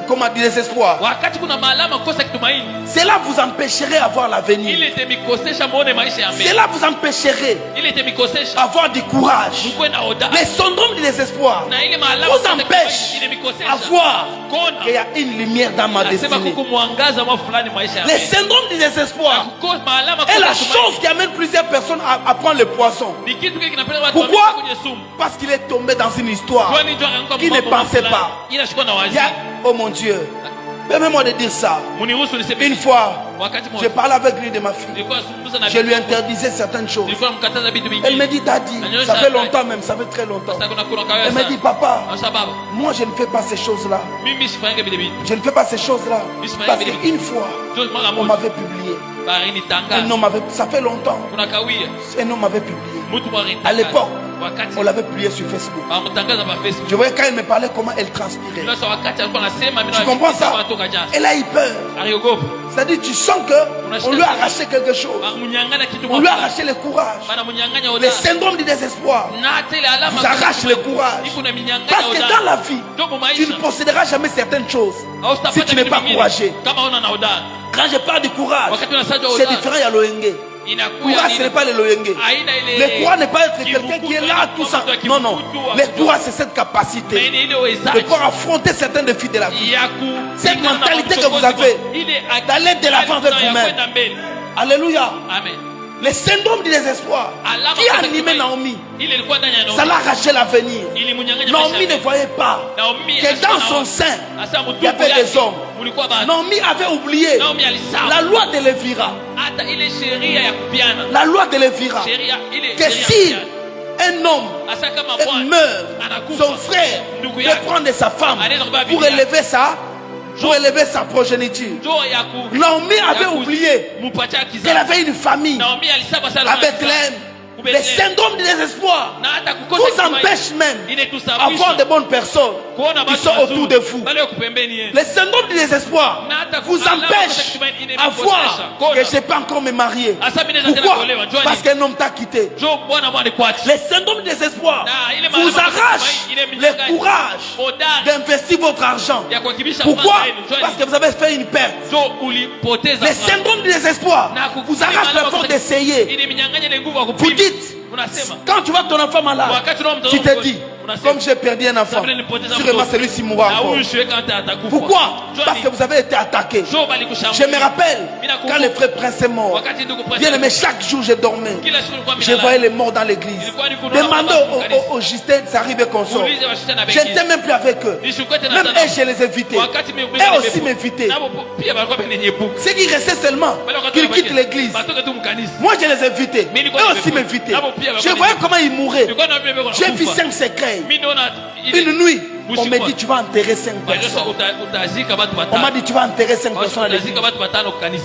comment dire, désespoir, wakati kuna maalama kukosa kitumaini, cela vous empêcherait d'avoir l'avenir. ile itamikosesha muone maisha ya mbele, Cela vous empêcherait ile itamikosesha d'avoir du courage. mkuwe na oda, Les syndromes du désespoir na ile maalama vous kukosa empêchent kitumaini inamikosesha d'avoir kona qu'il y a une lumière dans ma nasema destinée. kuku mwangaza mwa fulani maisha ya Les mbele. syndromes du désespoir Kukosa maalama est la kukosa kitumaini chose qui amène plusieurs personnes à prendre le poisson. ni kitu kile kinapeleka watu Pourquoi? wameingia kwenye sumu. Parce qu'il est tombé dans une histoire Kwani ndio akaanguka qui ne mambo pensait fulani. pas. Inashikwa na Il wazi. y a, oh mon Dieu, permets-moi de dire ça. Muniruhusu niseme Une fois, wakati je mmoja parlais avec lui de ma fille. nilikuwa nazungumza na Je lui bibi yangu. interdisais certaines choses. Nilikuwa namkataza vitu Elle me vingine. dit, Daddy, ça fait longtemps même, ça fait très longtemps. Sasa kuna kawaida Elle me sana. dit, Papa, Kwa sababu moi je ne fais pas ces choses-là. mimi sifanyage vile vitu. Je ne fais pas ces choses-là. Parce qu'une fois, Ndio mara on moja m'avait publié. bari Un nitanga. homme m'avait, ça fait longtemps. Kuna kawia. Un homme m'avait publié. Mtu bari À l'époque, wakati on l'avait publié sur Facebook. amtangaza pa Facebook. Je voyais quand elle me parlait comment elle transpirait. Ndio wakati alikuwa anasema mimi Tu comprends ça? kutoka jana. Elle a eu peur. Aliogopa. C'est-à-dire, tu sens qu'on lui a arraché quelque chose. Munyangana kitu On lui a moja. arraché le courage. Bana munyanganya Les oda. syndromes du désespoir Na hata ile alama vous arrachent le courage. iko na minyanganya Parce que oda. dans la vie, Ndio tu maisha. ne posséderas jamais certaines choses Hautapata si tu n'es vitu pas vingine courageux. kama una na oda. Quand je parle du courage, Wakati unasajwa c'est oda. différent, il y a l'ONG. Inakuya Courage, ce n'est pas le loyenge. aina ile. Le courage n'est pas être quelqu'un qui est là, tout ça. Non, non. Le courage, c'est cette capacité Mais ile uwezaji. de pouvoir affronter certains défis de la vie. Ya ku Cette mentalité que vous avez d'aller de l'avant vers vous-même. Alléluia. Amen. Le syndrome du désespoir Alama qui a kutoka animé kimaini. Naomi, Ile ilikuwa ndani ya ça l'a arraché l'avenir. Ilimunyanganya Naomi maisha ne yake. voyait pas Naomi que dans son sein, asa il y avait des hommes. Mulikuwa bado. Naomi avait oublié Naomi alisahau. la loi de Lévira. Hata ile sheria ya kupiana. La loi de Lévira. Sheria ile Que sheria si ya kupiana. un homme Asa kama bwana meurt, anakufa. son frère Ndugu peut yake. prendre sa femme Anaweza kubeba pour bibi yake. élever sa progéniture. Njoo ya ku. Naomi ya avait ku- oublié mupacha qu'elle kizazi. avait une famille Naomi alisaba sana à Bethléem. Les syndromes du désespoir na hata kukosa vous kimaini. empêchent même Inatusababisha d'avoir de bonnes personnes kuona qui watu sont wazuri, autour de vous. wale wako pembeni yenu. Les syndromes du désespoir Na hata vous alama empêchent kukosa kimaini à inamkosesha. voir Kona. que je ne peux pas encore me marier. Asa mimi naweza tena Pourquoi? kuolewa. Njoo Parce ni. qu'un homme t'a quitté. Njoo bwana mwana kwachi. Les syndromes du désespoir Na, ile vous malama kukosa arrachent kimaini, ile le minyanganya. courage Hodari. d'investir votre argent. Ya kuhakikisha Pourquoi? fedha yenu. Njoo ni. Parce que vous avez fait une perte. Njoo ulipoteza. Les fedha. syndromes du désespoir Na kuku- vous ile arrachent malama la force kukosa- d'essayer. Ile minyanganya ile nguvu ya Vous kupima. dites, Unasema. quand tu vois ton enfant malade, Wakati unaona mtoto tu te mgonjwa, dis, unasema. comme j'ai perdu un enfant, Sabile nilipoteza sûrement mtoto. celui-ci mourra Na encore. huyu siweka hata atakufa. Pourquoi? Njoo Parce ni. que vous avez été attaqué. Njoo bali Je kushambulia. me rappelle Mina quand le frère Prince est mort. Wakati ndugu Prince Bien aimé, chaque jour je dormais. kila siku nilikuwa Je minalala. voyais les morts dans l'église. Ilikuwa ni kunaona Demandez watu kwa kanisa. au Justin, ça arrivait qu'on sort. Ulize wasichana Je wengine. n'étais même plus avec eux. Nishukuwe tena Même sana. eux, je les invitais. Wakati mimi Eux aussi m'invitaient. Nabo pia balikuwa benenyepuka. C'est qui restait seulement Wale wakati qu'ils wanabaki. quittent l'église. Batoke tu mkanisa. Moi, je les invitais. Mais nilikuwa Eux aussi nimefuta. m'invitaient. Nabo pia Je walikuwa voyais nimefuta. comment ils mouraient. Nilikuwa na bebe kwa J'ai vu kufa. 5 secrets. Mimi naona Une nuit, on Usiku m'a wa- dit tu vas enterrer 5 Bali sasa personnes. utazika watu On m'a watano. dit tu vas enterrer 5 personnes à l'église. Utazika watu watano kwa kanisa.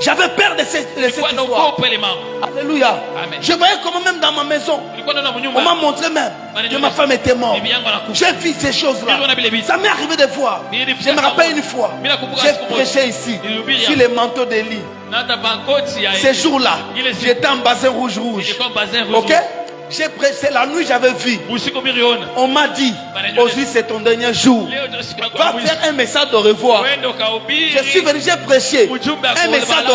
J'avais peur de cette Nilikuwa histoire. naogopa ile mambo. Alléluia. Amen. Je voyais comment même dans ma maison, Nilikuwa naona on mnyumba. m'a montré même que ma femme était morte. Bibi yangu anakufa. J'ai vu ces choses-là. Niliona vile vitu. Ça m'est arrivé des fois. Je me rappelle une fois, Mimi nakumbuka j'ai siku moja. prêché ici, Nilihubiri sur hapa. les manteaux d'Élie. Na hata bankoti ya Ces jours-là, Ile siku. j'étais en bassin rouge-rouge. Nilikuwa bazin rouge. Ok? J'ai prêché la nuit, j'avais vu. Usiku miliona. On m'a dit, aujourd'hui c'est ton dernier jour. Leo ndio siku yako Va ya mwisho. faire un message de revoir. Uende ukahubiri. Je suis venu, j'ai prêché Ujumbe wa un message de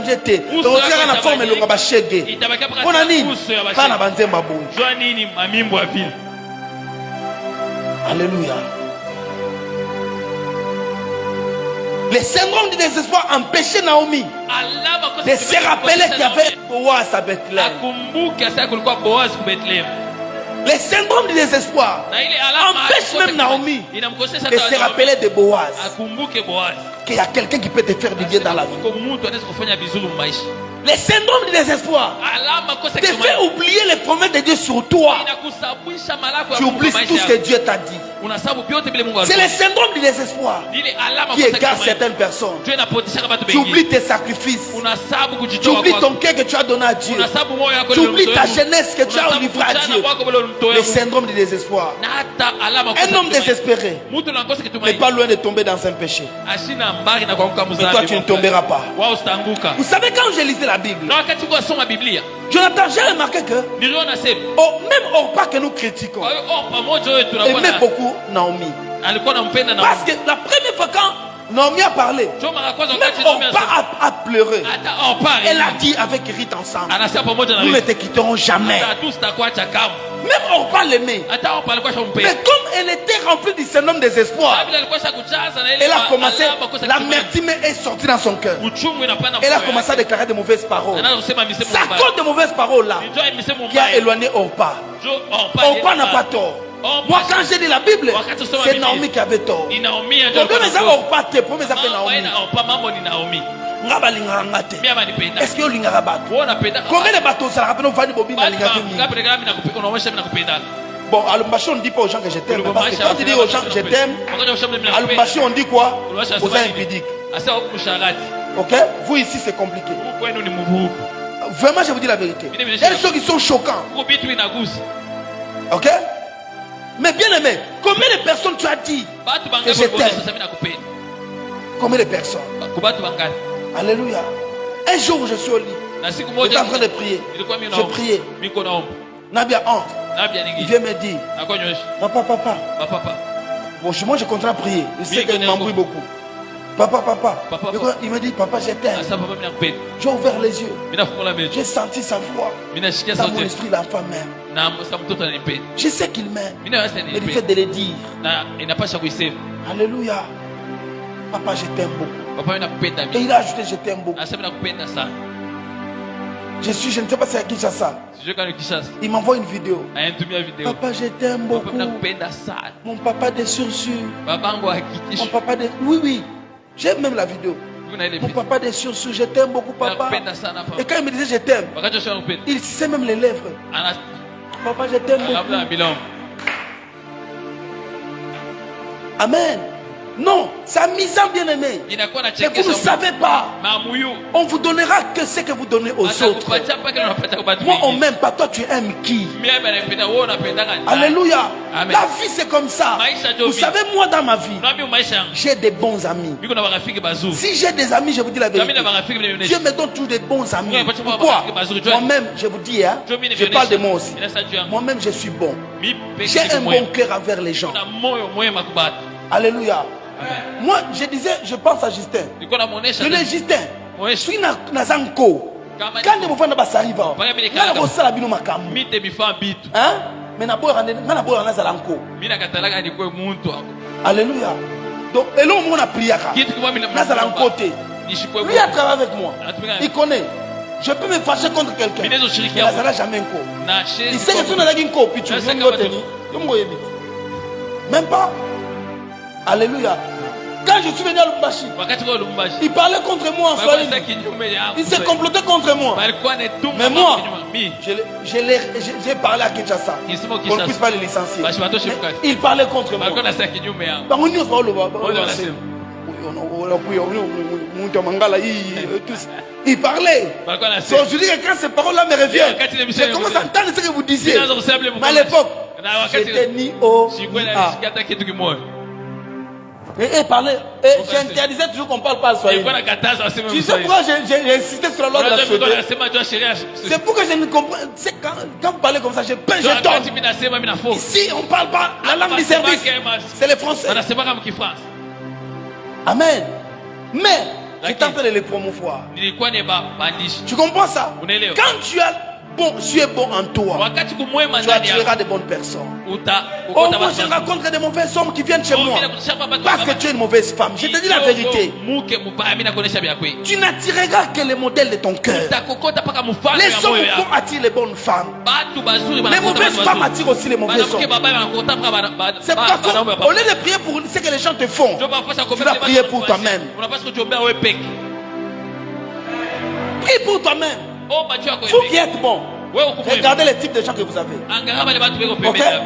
j'étais. Donc on tient la forme et le rabachégé. On a dit, pas la banzemba boy. Alléluia. Le syndrome du désespoir empêchait Naomi de se rappeler qu'il y avait Boaz à Bethléem. Le syndrome du désespoir empêche même Naomi de se rappeler de Boaz. Qu'il y a quelqu'un qui peut te faire du bien dans la vie. Le syndrome du désespoir te fait oublier les promesses de Dieu sur toi. Tu oublies tout ce que Dieu t'a dit. C'est le syndrome du désespoir qui égare certaines personnes. Tu oublies tes sacrifices. Tu oublies ton cœur que tu as donné à Dieu. Tu oublies ta jeunesse que tu as livrée à Dieu. Le syndrome du désespoir. Un homme désespéré n'est pas loin de tomber dans un péché. Mais toi tu ne tomberas pas. Vous savez, quand je lisais la Bible, Jonathan, j'ai remarqué que même Orpa que nous critiquons aimait beaucoup Naomi. Parce que la première fois quand Naomi a parlé, même Orpa a pleuré. Elle a dit avec Rite ensemble, nous ne te quitterons jamais. Même Orpa l'aimait. Mais comme elle était remplie du syndrome des espoirs, elle a commencé, l'amertume est sortie dans son cœur. Elle a commencé à déclarer de mauvaises paroles. C'est à cause de mauvaises paroles là qui a éloigné Orpa. Orpa n'a pas tort. Moi quand j'ai lu la Bible, c'est Naomi qui avait tort. Orpa te promet ça que Naomi. Est-ce que vous lingara bateau? Combien de bateaux ça rappelle nous bobine à lingaki? Bon, à l'Umbashi on dit pas aux gens que je t'aime. Parce que quand tu dis aux gens que je t'aime, à l'Umbashi on dit quoi? Aux impudiques. Ok? Vous ici c'est compliqué. Vraiment je vous dis la vérité. Il y a des choses qui sont choquantes. Ok? Mais bien aimé, combien de personnes tu as dit que je t'aime? Combien de personnes? Alléluia. Un jour je suis au lit. J'étais en train de prier. Je priais. Nabia entre. Il vient me dire, papa. Bon, moi je continue à prier. Il sait qu'il m'embrouille beaucoup. Papa. Il me dit, papa, je t'aime. J'ai ouvert les yeux. J'ai senti sa voix. Dans mon esprit, l'enfant m'aime. Je sais qu'il m'aime. Mais le fait de le dire. Alléluia. Papa, je t'aime beaucoup. Et il a ajouté, je t'aime beaucoup. Je ne sais pas si c'est à Kinshasa. Il m'envoie une vidéo. Papa, je t'aime beaucoup. Mon papa des sursures. Mon papa des... Oui. J'ai même la vidéo. Mon papa des sursures, je t'aime beaucoup, papa. Et quand il me disait je t'aime, il sait même les lèvres. Papa, je t'aime beaucoup. Amen. Non, ça mise en bien aimé. Et vous ne savez pas. On vous donnera que ce que vous donnez aux autres. Moi, on m'aime pas. Toi, tu aimes qui? Alléluia. Amen. La vie, c'est comme ça. Vous savez, moi, dans ma vie, j'ai des bons amis. Si j'ai des amis, je vous dis la vérité. Dieu me donne toujours des bons amis. Pourquoi? Moi-même, je vous dis, hein, je parle de moi aussi. Moi-même, je suis bon. J'ai un bon cœur envers les gens. Alléluia. Moi, je disais, je pense à Justin. Je dis Justin, je suis Nazanko. Quand vous faites ça arrive, quand vous faites la bino makam. Hein? Mais n'abord Nazalanko. Alléluia. Donc, et là, on a prié. Nazalanko te. Lui a travaillé avec moi. Il connaît. Je peux me fâcher contre quelqu'un. Mais Nazala jamais un co. Il sait que si on a un co, puis tu même pas. Alléluia. Quand je suis venu à Lubumbashi, il parlait contre moi en Swahili. Il s'est comploté contre moi. Mais moi, j'ai parlé à Kinshasa. On ne puisse pas les licencier. Il parlait contre moi. Il parlait. Je dis que quand ces paroles-là me reviennent, je commence à entendre ce que vous disiez. Mais à l'époque, j'étais ni haut ni A. Et parler. Et j'interdisais toujours qu'on parle pas le swahili. Tu sais pourquoi j'ai insisté sur la loi de la société? C'est pourquoi je ne comprends. Quand vous parlez comme ça, je peins, je tombe. Ici, on ne parle pas la langue du service. C'est le français. Amen. Mais J'étais en train de les promouvoir. nilikuwa nimebandisha. Tu comprends ça? Unaelewa? Quand tu es bon en toi, Wakati kumwema tu ndani attireras yako de bonnes personnes. ukota Oh, moi je rencontre des mauvaises hommes qui viennent chez moi parce que tu es une mauvaise femme. Je te dis la vérité. Muke mubaya mimi nakuonesha vya kweli. Tu n'attireras que les modèles de ton cœur. Utakokota paka mfano Les ya hommes moyo yako. bons attirent les bonnes femmes. Batu bazuri Les banakota mauvaises batu femmes bazuri. attirent aussi les mauvais Banamuke hommes. babaya banakota paka C'est pourquoi, au lieu de prier pour ce que les gens te font, tu vas prier pour toi-même. Unapaswa kuombea wewe peke. Prie pour toi-même. Omba tu yako Vous wewe qui êtes bon, wewe ukumwema. regardez les types de gens que vous avez. Angalia wale watu weko Ok? pembeni yako.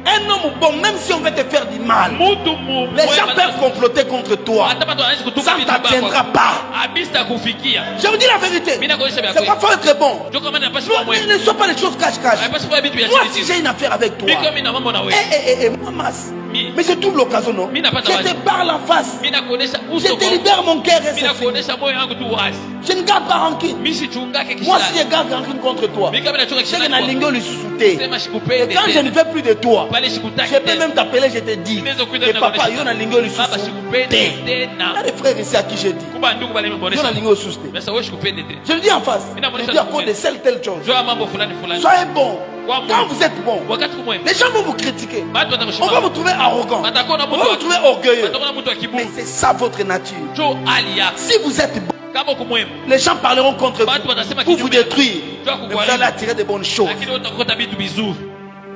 Un homme bon, même si on veut te faire du mal, Mutu les gens peuvent comploter contre toi. hata watu wanaweza kutupa Ça ne vitu t'atteindra kwako. pas. Abista kufikia. Je vous dis la vérité. Mimi nakuonesha vya C'est kweli. pas faut être bon. Ndio kama ninapaswa kuwa mwema. Ne sois pas les choses cache-cache. Napaswa kuwa vitu vya Moi, chini si j'ai une affaire avec toi, Mimi kama nina mambo na wewe. moi, masse. Mi- Mais je trouve l'occasion, non? Mi n'a pas de Je te parle en face. Mimi nakuonesha Je uso te kwa libère mon cœur et Mimi c'est fini. nakuonesha moyo wangu tu wazi. Je ne garde pas rancune. Mimi sichungake Moi, kishida. si je garde rancune contre toi, Mimi kama nachoka c'est que kishida. na lingo lui sous-souté. Sema Et shikupende. quand je ne fais plus de toi, Pale shikutaki. je peux même t'appeler, je te dis que papa, il y a un lingo lui Baba sous-souté. shikupende Il y a tena. des frères ici à qui je dis. Kuba ndugu bale Il y a un mbonesha. lingo sous-souté. Mesa wewe shikupende tena. Je le dis en face. Je dis à cause de telle chose. Jua mambo fulani fulani. Soyez bon. Quand vous êtes bon, Wakati kumwema. les gens vont vous critiquer. Watu On va watakushima. vous trouver arrogant. Watakuona On mtu va vous wa trouver orgueilleux. watakuona mtu wa Mais kiburi. c'est ça votre nature. Jo hali yako. Si vous êtes bon, Kama kumwema. les gens parleront contre Watu vous watasema pour vous kinyume. détruire. Jua Mais vous kukuharibu. allez attirer de bonnes choses. Lakini utakota vitu vizuri.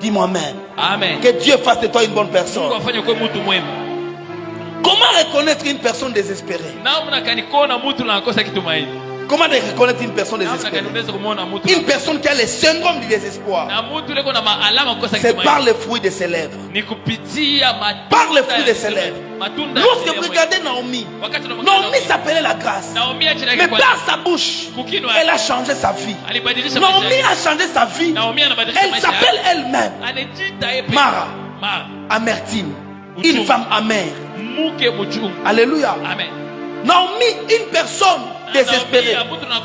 Dis-moi même. Amen. Que Dieu fasse de toi une bonne Mungu personne. afanye kwa mtu mwema. Comment reconnaître une personne désespérée? Namna gani kuona mtu na akosa kitumaini? Comment reconnaître une personne Namna gani désespérée? unaweza kumuona mtu? Une personne qui a le syndrome du désespoir. Na mtu leko na maalama kukosa C'est par kitumaini. le fruit de ses lèvres. Ni kupitia matunda. Par le fruit de ses lèvres. Matunda. ya Lorsque kinywa. vous regardez Naomi, Wakati tunamwangalia Naomi s'appelait la grâce. Naomi achira Mais kwa par sa bouche, kukinwa. elle a changé sa vie. Alibadilisha maisha Naomi yake. a changé sa vie. Naomi anabadilisha Elle maisha s'appelle yake. elle-même Anajiita yeye pekee. Mara. Mara. Amertine. Uchungu. Une femme amère. Muke mchungu. Alléluia. Amen. Naomi, une personne désespérée.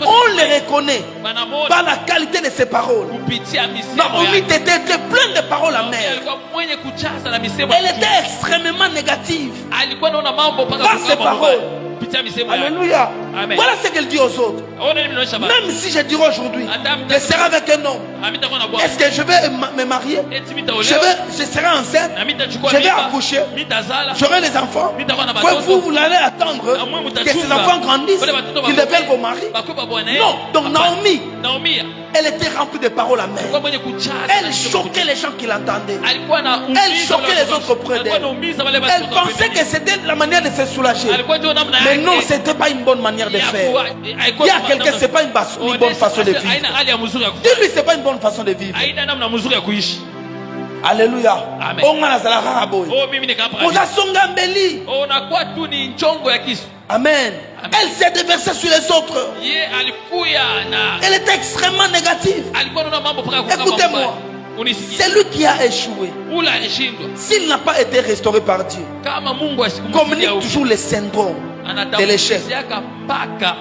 On le reconnaît Wanamwona par la qualité de ses paroles. kupitia misemo Naomi yake. était pleine de paroles Naomi amères. alikuwa mwenye kuchaza na misemo. Elle était extrêmement négative. Alikuwa anaona mambo mpaka Par kusema ses mambo paroles. mabaya. Kupitia misemo yake. Alléluia. Amen. Voilà ce qu'elle dit aux autres. Ona nini mnaonyesha baba? Même si je dirais aujourd'hui, je serai avec un homme. Amitakuwa na bwana. Est-ce que je vais me marier? Eti mitaolewa. Je serai enceinte. Na mitachukua Je vais mimba. accoucher. Mitazala. J'aurai des enfants. Mitakuwa na batoto. Vous allez attendre que ces enfants grandissent, qu'ils deviennent vos maris. Bakuba bwana yeye. Non, donc Naomi, Naomi elle était remplie de paroles alikuwa amères. mwenye kuchaza. Elle choquait les gens qui l'entendaient. Alikuwa na Elle choquait les autres près d'elle. Elle pensait que c'était la manière de se soulager. alikuwa ndio namna Mais yake. non, c'était pas une bonne manière de faire. Il y a quelqu'un, c'est pas une bonne façon de vivre. Haina hali ya mzuri ya kufanya. Dis-lui, c'est pas une bonne façon de vivre. Haina namna mzuri ya kuishi. Alléluia. Amen. Onga na zala kaka boy. Oh mimi nikapa. Uzasonga mbeli. Unakuwa tu ni nchongo ya kisu. Amen. Amen. Elle s'est déversée sur les autres. Ye alikuya na Elle était extrêmement négative. alikuwa anaona mambo mpaka kukaba. Écoutez-moi. Unisikie. C'est lui qui a échoué. Ula alishindwa. S'il n'a pas été restauré par Dieu, Kama Mungu asikumsikia communique toujours les syndromes de l'échec. anataka mpaka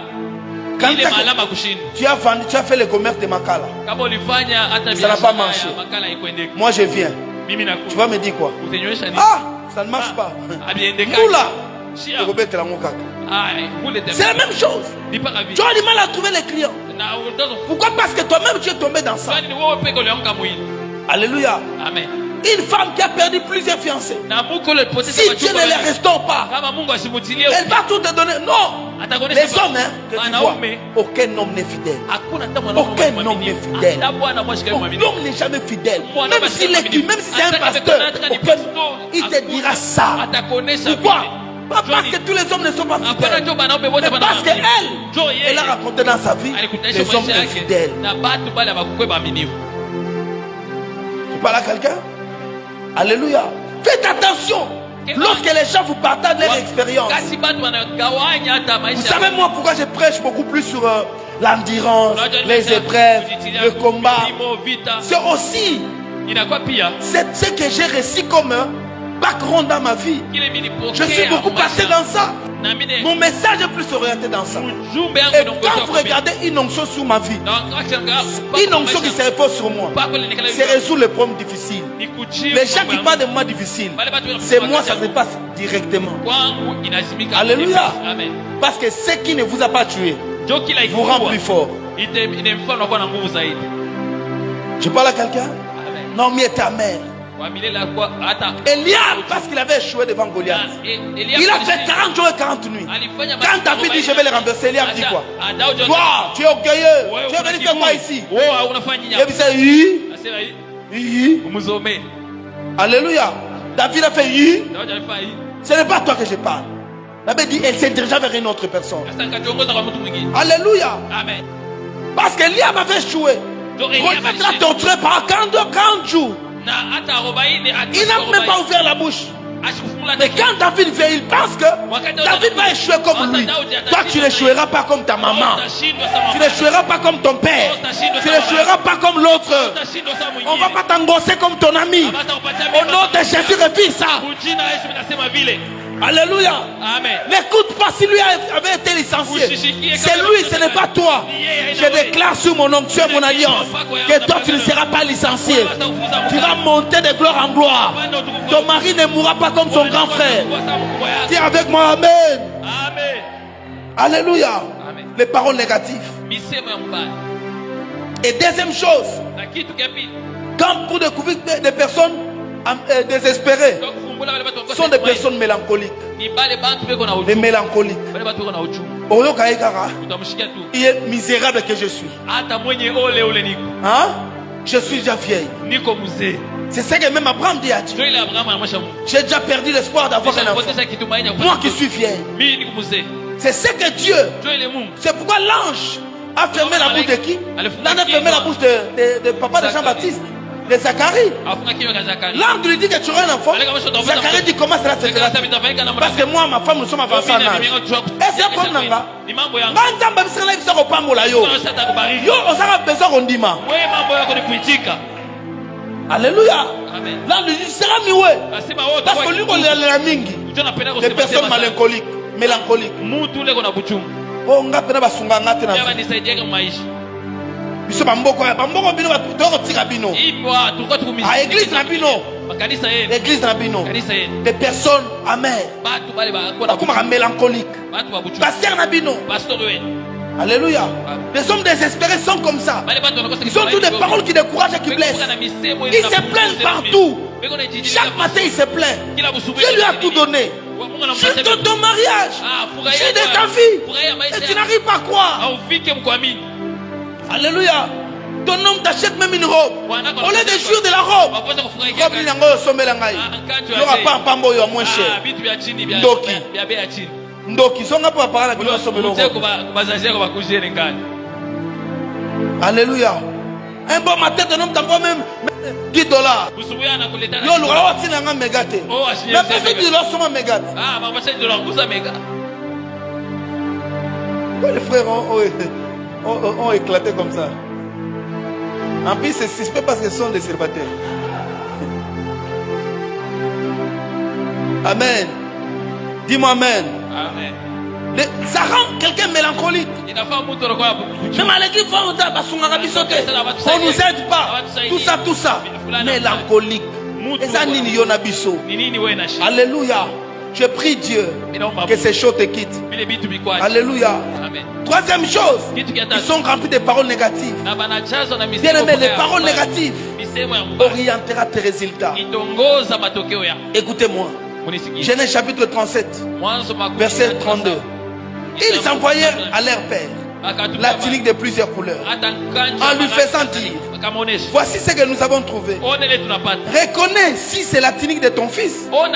Quand ile malama kushinda. tu as vendu, tu as fait le commerce de Makala. Kama ulifanya hata Ça n'a pas biashara marché. ya makala ikwendeke. Moi, je viens. Mimi Tu nakuja. vas me dire quoi? Utenyoesha nini? Ah, ça ne marche pas. Abiendeka. Oula. Shia. Ah, kule tena. C'est la même chose. Ni paka vi. Tu as du mal à trouver les clients. Na utazo Pourquoi? Parce que toi-même, tu es tombé dans ça. Kwani ni wewe peke uliamka mwili. Alléluia. Amen. Une femme qui a perdu plusieurs fiancés. Na Mungu le poteza Si Dieu ne les restaure pas, kama Mungu asimutilie elle va tout te donner. Non. atakonesha Les hommes, hein, que tu vois, aucun homme n'est fidèle. hakuna hata mwanaume Aucun mwaminifu. homme n'est fidèle. Hata bwana mmoja kama mwaminifu. L'homme n'est jamais fidèle. Mwana Même basi s'il est mwaminifu. Dieu, même si c'est un Hata pasteur, kama ni aucun- pastor, il te dira ça. atakonesha Pourquoi? vile. Pas parce que tous les hommes ne sont pas Hakuna fidèles. ndio wanaume wote Mais wana parce waaminifu. Ndio qu'elle, yeye elle a raconté dans sa vie alikutanisha les hommes maisha yake infidèles. na batu bale abakukwe baaminifu. Tu parles à quelqu'un? Alléluia. Faites attention lorsque les gens vous partagent leur expérience. Kasi batu wanagawanya hata Vous maisha. savez moi pourquoi je prêche beaucoup plus sur l'endurance, Unajua les nimesema épreuves, kujitilia le combat. vipimo, vita. C'est aussi Inakuwa pia c'est ce que j'ai réussi comme background dans ma vie. kile mimi nilipokea Je suis beaucoup maisha. passé dans ça. Mon message est plus orienté dans ça. ujumbe Et yangu quand inaongozwa vous kwa regardez une onction sur ma vie, mimi. une onction qui se repose sur moi, c'est résoudre les problèmes difficiles. Les gens qui parlent de moi difficile, c'est moi, ça se passe directement. Alléluia. Amen. Parce que ce qui ne vous a pas tué vous rend plus fort. Inamfanya kuwa na nguvu zaidi. Je parle à quelqu'un? Amen. Non, mais ta mère. Kwa milele kwa hata Eliab, parce qu'il avait échoué devant Goliath. Il a fait 40 jours et 40 nuits. Quand David dit je vais les renverser, Eliab dit quoi? Toi, tu es orgueilleux. Tu es venu faire quoi ici? Il dit Alléluia. David a fait ce n'est pas toi que je parle. David dit elle s'est dirigée vers une autre personne. Alléluia. Amen. Parce qu'Eliab avait échoué. Goliath l'a torturé par 40 jours. Il n'a même pas ouvert la bouche. Mais quand David vient, il pense que David va échouer comme lui. Toi, tu n'échoueras pas comme ta maman. Tu n'échoueras pas comme ton père. Tu n'échoueras pas comme l'autre. On ne va pas t'engosser comme ton ami. Au nom de Jésus, refuse ça. Alléluia. Amen. N'écoute pas si lui avait été licencié. C'est lui, ce n'est pas toi. Je déclare sur mon onction, mon alliance, que toi tu ne seras pas licencié. Tu vas monter de gloire en gloire. Ton mari ne mourra pas comme son grand frère. Dis avec moi Amen. Amen. Alléluia. Amen. Les paroles négatives. Et deuxième chose, quand vous découvrez des personnes désespérées, sont des personnes mélancoliques. Des mélancoliques. Il est misérable que je suis. Hein? Je suis déjà vieille. C'est ce que même Abraham dit à Dieu. J'ai déjà perdu l'espoir d'avoir un enfant. Moi qui suis vieille. C'est ce que Dieu. C'est pourquoi l'ange a fermé la bouche de qui? L'ange a fermé la bouche de papa de Jean-Baptiste. De Zacharie. L'ange lui dit que tu auras un enfant. Zacharie dit comment cela se fera. Parce que moi, ma femme, nous sommes avancés en âge. Et c'est un problème. Alléluia. L'ange lui dit sera mieux. Parce que lui, on est la mingi. Des personnes mélancoliques. Oh, on a pena basunga ngate na. Biso bamboko bino batoko tika bino. À église na bino. Église na bino. Des personnes amères. Bakoma mélancoliques. Pasteur na bino. Alléluia. Les hommes désespérés sont comme ça. Ils ont toutes des paroles qui découragent et qui blessent. Ils se plaignent partout. Chaque matin il se plaint. Dieu lui a tout donné. Juste de ton mariage, juste de ta vie, et tu n'arrives pas à croire. Alléluia. Ton homme t'achète même une robe. Au lieu de jouir de la robe, il n'aura pas un pambo à moins cher. Ndoki, ils sont là pour parler avec nous. Alléluia. Un bon matin, ton homme t'envoie même $10. Yo, le roi tient un mégate. Mais parce que tu dois sommer mégate. Les frères ont éclaté comme ça. En plus, c'est suspect parce que ce sont des célibataires. Amen. Dis-moi Amen. Amen. Ça rend quelqu'un mélancolique. Même à l'église, on ne nous aide pas. Tout ça. Mélancolique. Alléluia. Je prie Dieu que ces choses te quittent. Alléluia. Troisième chose, ils sont remplis de paroles négatives. Bien aimé, les paroles négatives orientera tes résultats. Écoutez-moi. Genèse chapitre 37, verset 32. Ils envoyèrent à leur père la tunique de plusieurs couleurs en lui faisant dire: voici ce que nous avons trouvé. Reconnais si c'est la tunique de ton fils ou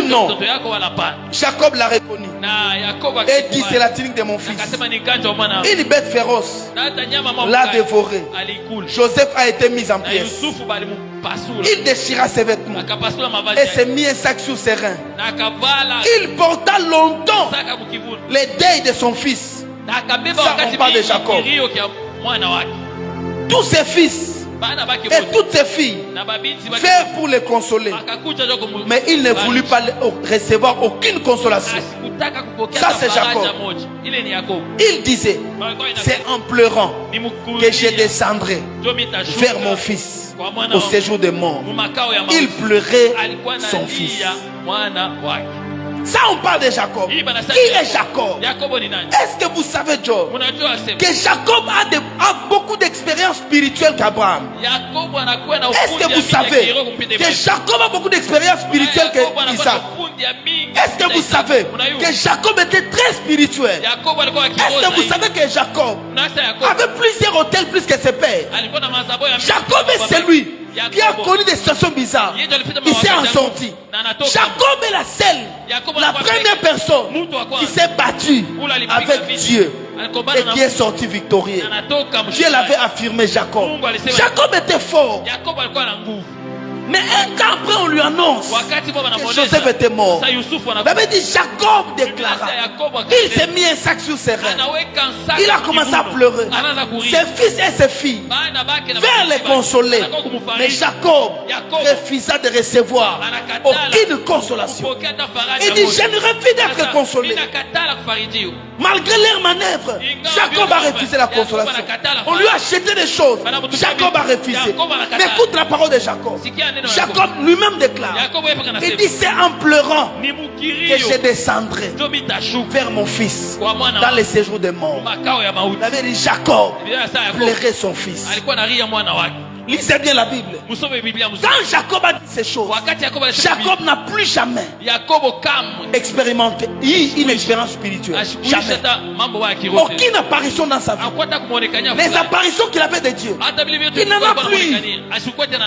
non. Jacob l'a reconnu et dit: c'est la tunique de mon fils. Une bête féroce l'a dévoré. Joseph a été mis en pièces. Il déchira ses vêtements et s'est mis un sac sur ses reins. Il porta longtemps les deuils de son fils. Ça, on parle de Jacob. Tous ses fils Et toutes ses filles faire pour les consoler. Mais il ne voulut pas recevoir aucune consolation. Ça, c'est Jacob. Il disait, c'est en pleurant que je descendrai vers mon fils au séjour des morts. Il pleurait son fils. Ça, on parle de Jacob. Qui est Jacob? Est-ce que vous savez, Job, que Jacob a beaucoup d'expérience spirituelle qu'Abraham? Est-ce que vous savez que Jacob a beaucoup d'expérience spirituelle qu'Isaac? Est-ce que vous savez que Jacob était très spirituel? Est-ce que vous savez que Jacob avait plusieurs hôtels plus que ses pères? Jacob est celui qui a connu des situations bizarres. Il s'est en sorti. Jacob est la première personne qui s'est battue avec Dieu et qui est sorti victorieux. Dieu l'avait affirmé, Jacob. Jacob était fort. Mais un temps après, on lui annonce que Joseph était mort. La Bible dit, Jacob déclara. Il s'est mis un sac sur ses reins. Il a commencé à pleurer. Ses fils et ses filles vers les consoler. Mais Jacob refusa de recevoir aucune consolation. Il dit, je ne refuse d'être consolé. Malgré leurs manœuvres, Jacob a refusé la consolation. On lui a acheté des choses. Jacob a refusé. Mais écoute la parole de Jacob. Jacob lui-même déclare. Il dit, c'est en pleurant que je descendrai vers mon fils dans les séjours des morts. La Bible dit, Jacob pleurait son fils. Lisez bien la Bible. Quand Jacob a dit ces choses, Jacob n'a plus jamais expérimenté une expérience spirituelle. Jamais. Aucune apparition dans sa vie. Les apparitions qu'il avait de Dieu, il n'en a plus.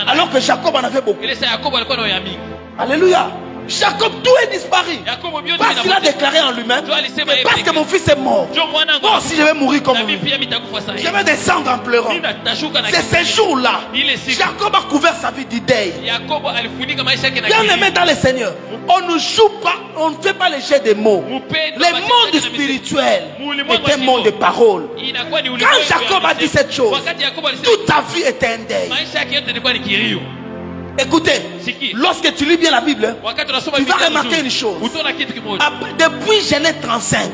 Alors que Jacob en avait beaucoup. Alléluia. Jacob, tout est disparu. Parce qu'il a déclaré en lui-même, parce que mon fils est mort. Moi aussi je vais mourir comme lui. Je vais descendre en pleurant. C'est ces jours-là. Jacob a couvert sa vie du deuil. Bien aimé dans le Seigneur, on ne joue pas, on ne fait pas les jets de mots. Le monde spirituel est un monde de paroles. Quand Jacob a dit cette chose, toute sa vie était un deuil. Écoutez, lorsque tu lis bien la Bible, tu vas remarquer une chose. Depuis Genèse 35,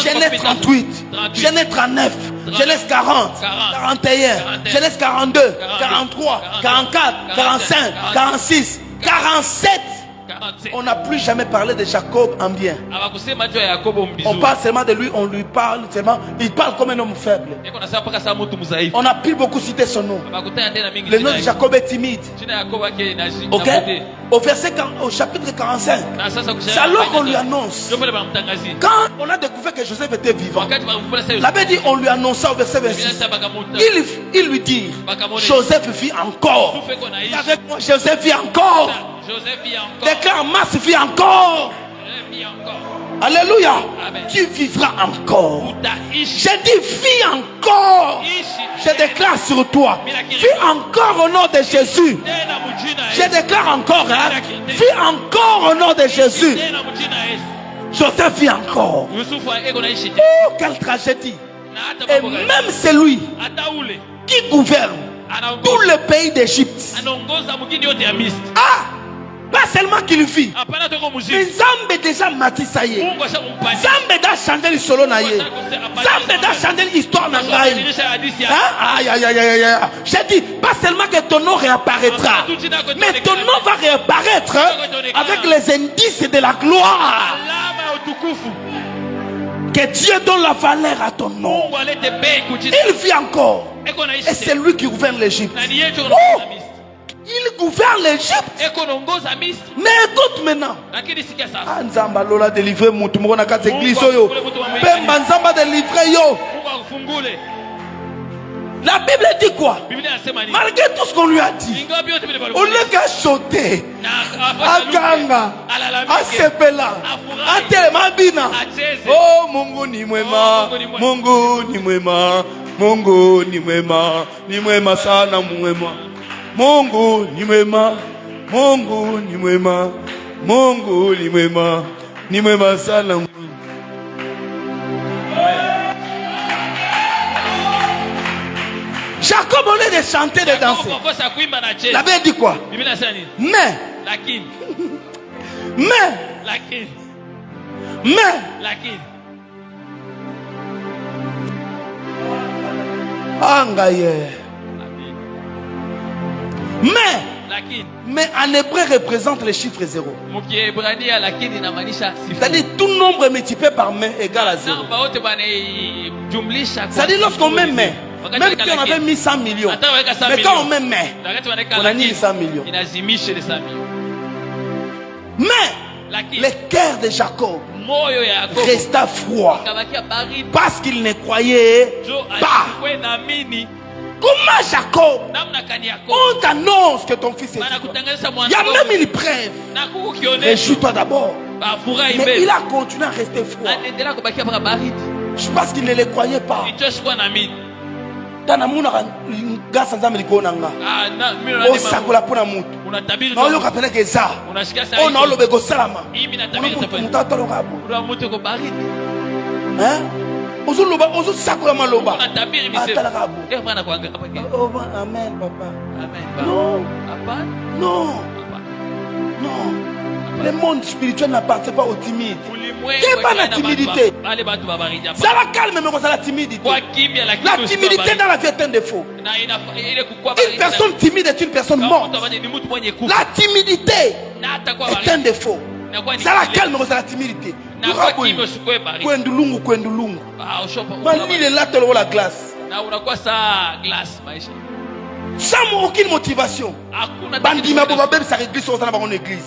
Genèse 38, Genèse 39, Genèse 40, 41, Genèse 42, 43, 44, 45, 46, 47. On n'a plus jamais parlé de Jacob en bien. On parle seulement de lui, on lui parle seulement. Il parle comme un homme faible. On n'a plus beaucoup cité son nom. Le nom de Jacob est timide. Ok? Au chapitre 45, c'est alors qu'on lui annonce. Quand on a découvert que Joseph était vivant, la Bible dit on lui annonça au verset 26. Il lui dit, Joseph vit encore. Avec moi, Joseph vit encore. Déclare, Mars vit encore. Alléluia. Amen. Tu vivras encore. J'ai dit vis encore. Je déclare sur toi, vis encore au nom de Jésus. Je déclare encore, hein? Vis encore au nom de Jésus. Joseph vit encore. Oh, quelle tragédie. Et même celui qui gouverne tout le pays d'Égypte. Ah! Pas seulement qu'il vit, mais Zambé déjà matisaye. Zambé da changer le solo naye. Zambé da changer l'histoire nangaye. Aïe aïe aïe aïe aïe. J'ai dit pas seulement que ton nom réapparaîtra, mais ton nom va réapparaître avec les indices de la gloire. Que Dieu donne la valeur à ton nom. Il vit encore. Et c'est lui qui gouverne l'Égypte. Oh! Il gouverne l'Égypte. Mais écoute maintenant. Nzamba lola délivrer mutu moko na kati église yo. Pemba Nzamba délivrer yo. La Bible dit quoi? Malgré tout ce qu'on lui a dit, au lieu qu'à sauter, à ganga, à sepela, à telemabina. Oh Mungu ni mwema, Mungu ni mwema, Mungu ni mwema, ni mwema sana mwema. Mungu ni mwema, Mungu ni mwema, Mungu ni mwema, ni mwema sana. Jacob au lieu de chanter, de danser. Il avait dit quoi? Mais, mais en hébreu représente le chiffre 0. C'est-à-dire tout nombre multiplié par main égale à 0. C'est-à-dire lorsqu'on met main, même si on avait mis 100 millions, mais quand on met main, on a mis 100 millions. Mais le cœur de Jacob resta froid parce qu'il ne croyait pas. Comment Jacob, on t'annonce que ton fils est vivant. Il y a même une preuve. Réjouis-toi d'abord. Mais il a continué à rester froid. Je pense qu'il ne le croyait pas. Amen, papa. Non. Non. Non. Le monde spirituel n'appartient pas aux timides. Quelle pas la timidité? Ça va calmer, mais ça la timidité. La timidité dans la vie est un défaut. Une personne timide est une personne morte. La timidité est un défaut. Ça la calme, mais ça la timidité. Kwendulungu. Il est là, la glace. Sans aucune motivation. Bandima pour même sa église sur une église.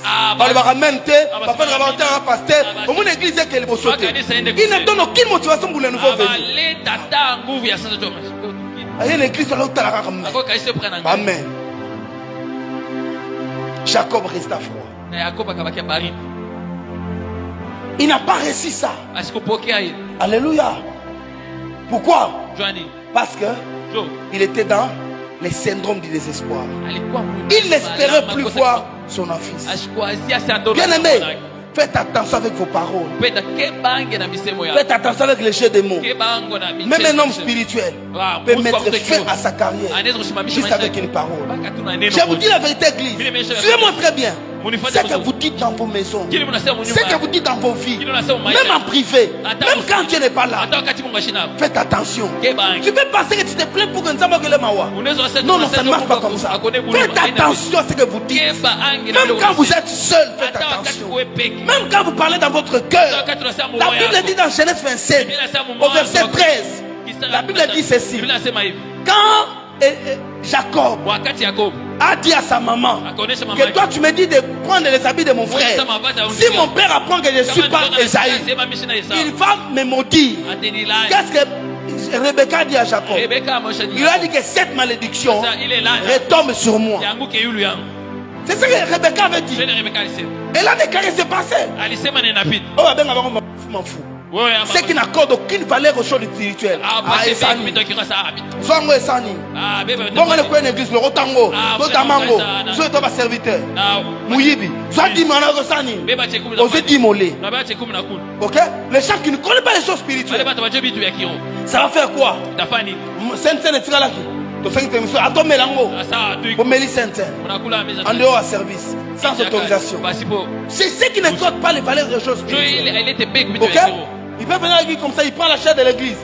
Il va ramener un pasteur. Au moins l'église est qu'elle va sauter. Il ne donne aucune motivation pour les nouveaux venus. Il y a une église sur l'autre. Amen. Jacob resta froid. Il n'a pas réussi ça. Alléluia. Pourquoi? Parce que il était dans le syndrome du désespoir. Il n'espérait plus voir son fils. Bien aimé, faites attention avec vos paroles. Faites attention avec les jeux de mots. Même un homme spirituel peut mettre fin à sa carrière juste avec une parole. Je vous dis la vérité, église. Suivez-moi très bien. Ce que vous dites dans vos maisons, ce que vous dites dans vos vies, même en privé, même quand Dieu n'est pas là, faites attention. Tu peux penser que tu te plains pour que nous avons le mawa. Non, ça ne marche pas comme ça. Faites attention à ce que vous dites. Même quand vous êtes seul, faites attention. Même quand vous parlez dans votre cœur. La Bible dit dans Genèse 27, au verset 13, la Bible dit ceci. Quand Jacob a dit à sa maman que toi tu me dis de prendre les habits de mon frère. Si mon père apprend que je ne suis pas Esaïe, il va me maudire. Qu'est-ce que Rebecca dit à Jacob? Il lui a dit que cette malédiction retombe sur moi. C'est ce que Rebecca avait dit. Elle a déclaré ce passé. Oh, ben, m'en fous. C'est qui n'accorde aucune valeur aux choses spirituelles. Soit moi et Sani. Bon, on est une église, le Rotango, le Tamango, soit toi serviteur. Mouyibi, soit Dimana Rosani. Osez d'immoler. Ok? Les gens qui ne connaissent pas les choses spirituelles, ça va faire quoi? Sainte-Sainte est là. Attends, Mélango. Pour Mélie Sainte-Sainte. En dehors à service. Sans autorisation. C'est ceux qui ne connaissent pas les valeurs des choses spirituelles. Ok? Il peut venir à l'église comme ça, il prend la chair de l'église.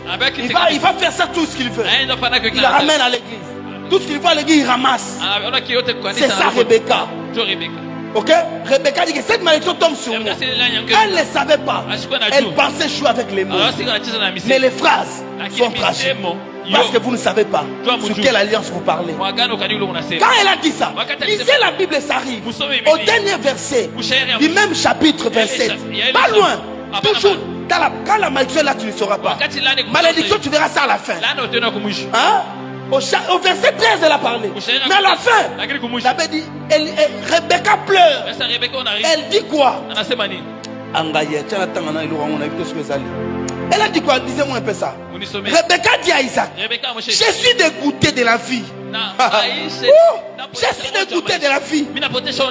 Il va faire ça tout ce qu'il veut. Il la ramène à l'église. Tout ce qu'il voit à l'église, il ramasse. C'est ça Rebecca. Ok? Rebecca dit que cette malédiction tombe sur moi. Elle ne savait pas. Elle pensait jouer avec les mots. Mais les phrases sont tragiques. Parce que vous ne savez pas sur quelle alliance vous parlez. Quand elle a dit ça, lisez la Bible, ça arrive. Au dernier verset du même chapitre 27. Pas loin. Toujours. Quand la malédiction est là, tu ne sauras pas. Malédiction, tu verras ça à la fin. Hein? Au verset 13, elle a parlé. Mais à la fin, la Bible dit, Rebecca pleure. Elle dit quoi? Elle a dit quoi? Disez-moi un peu ça. Rebecca dit à Isaac, je suis dégoûté de la vie. Je suis dégoûté de la vie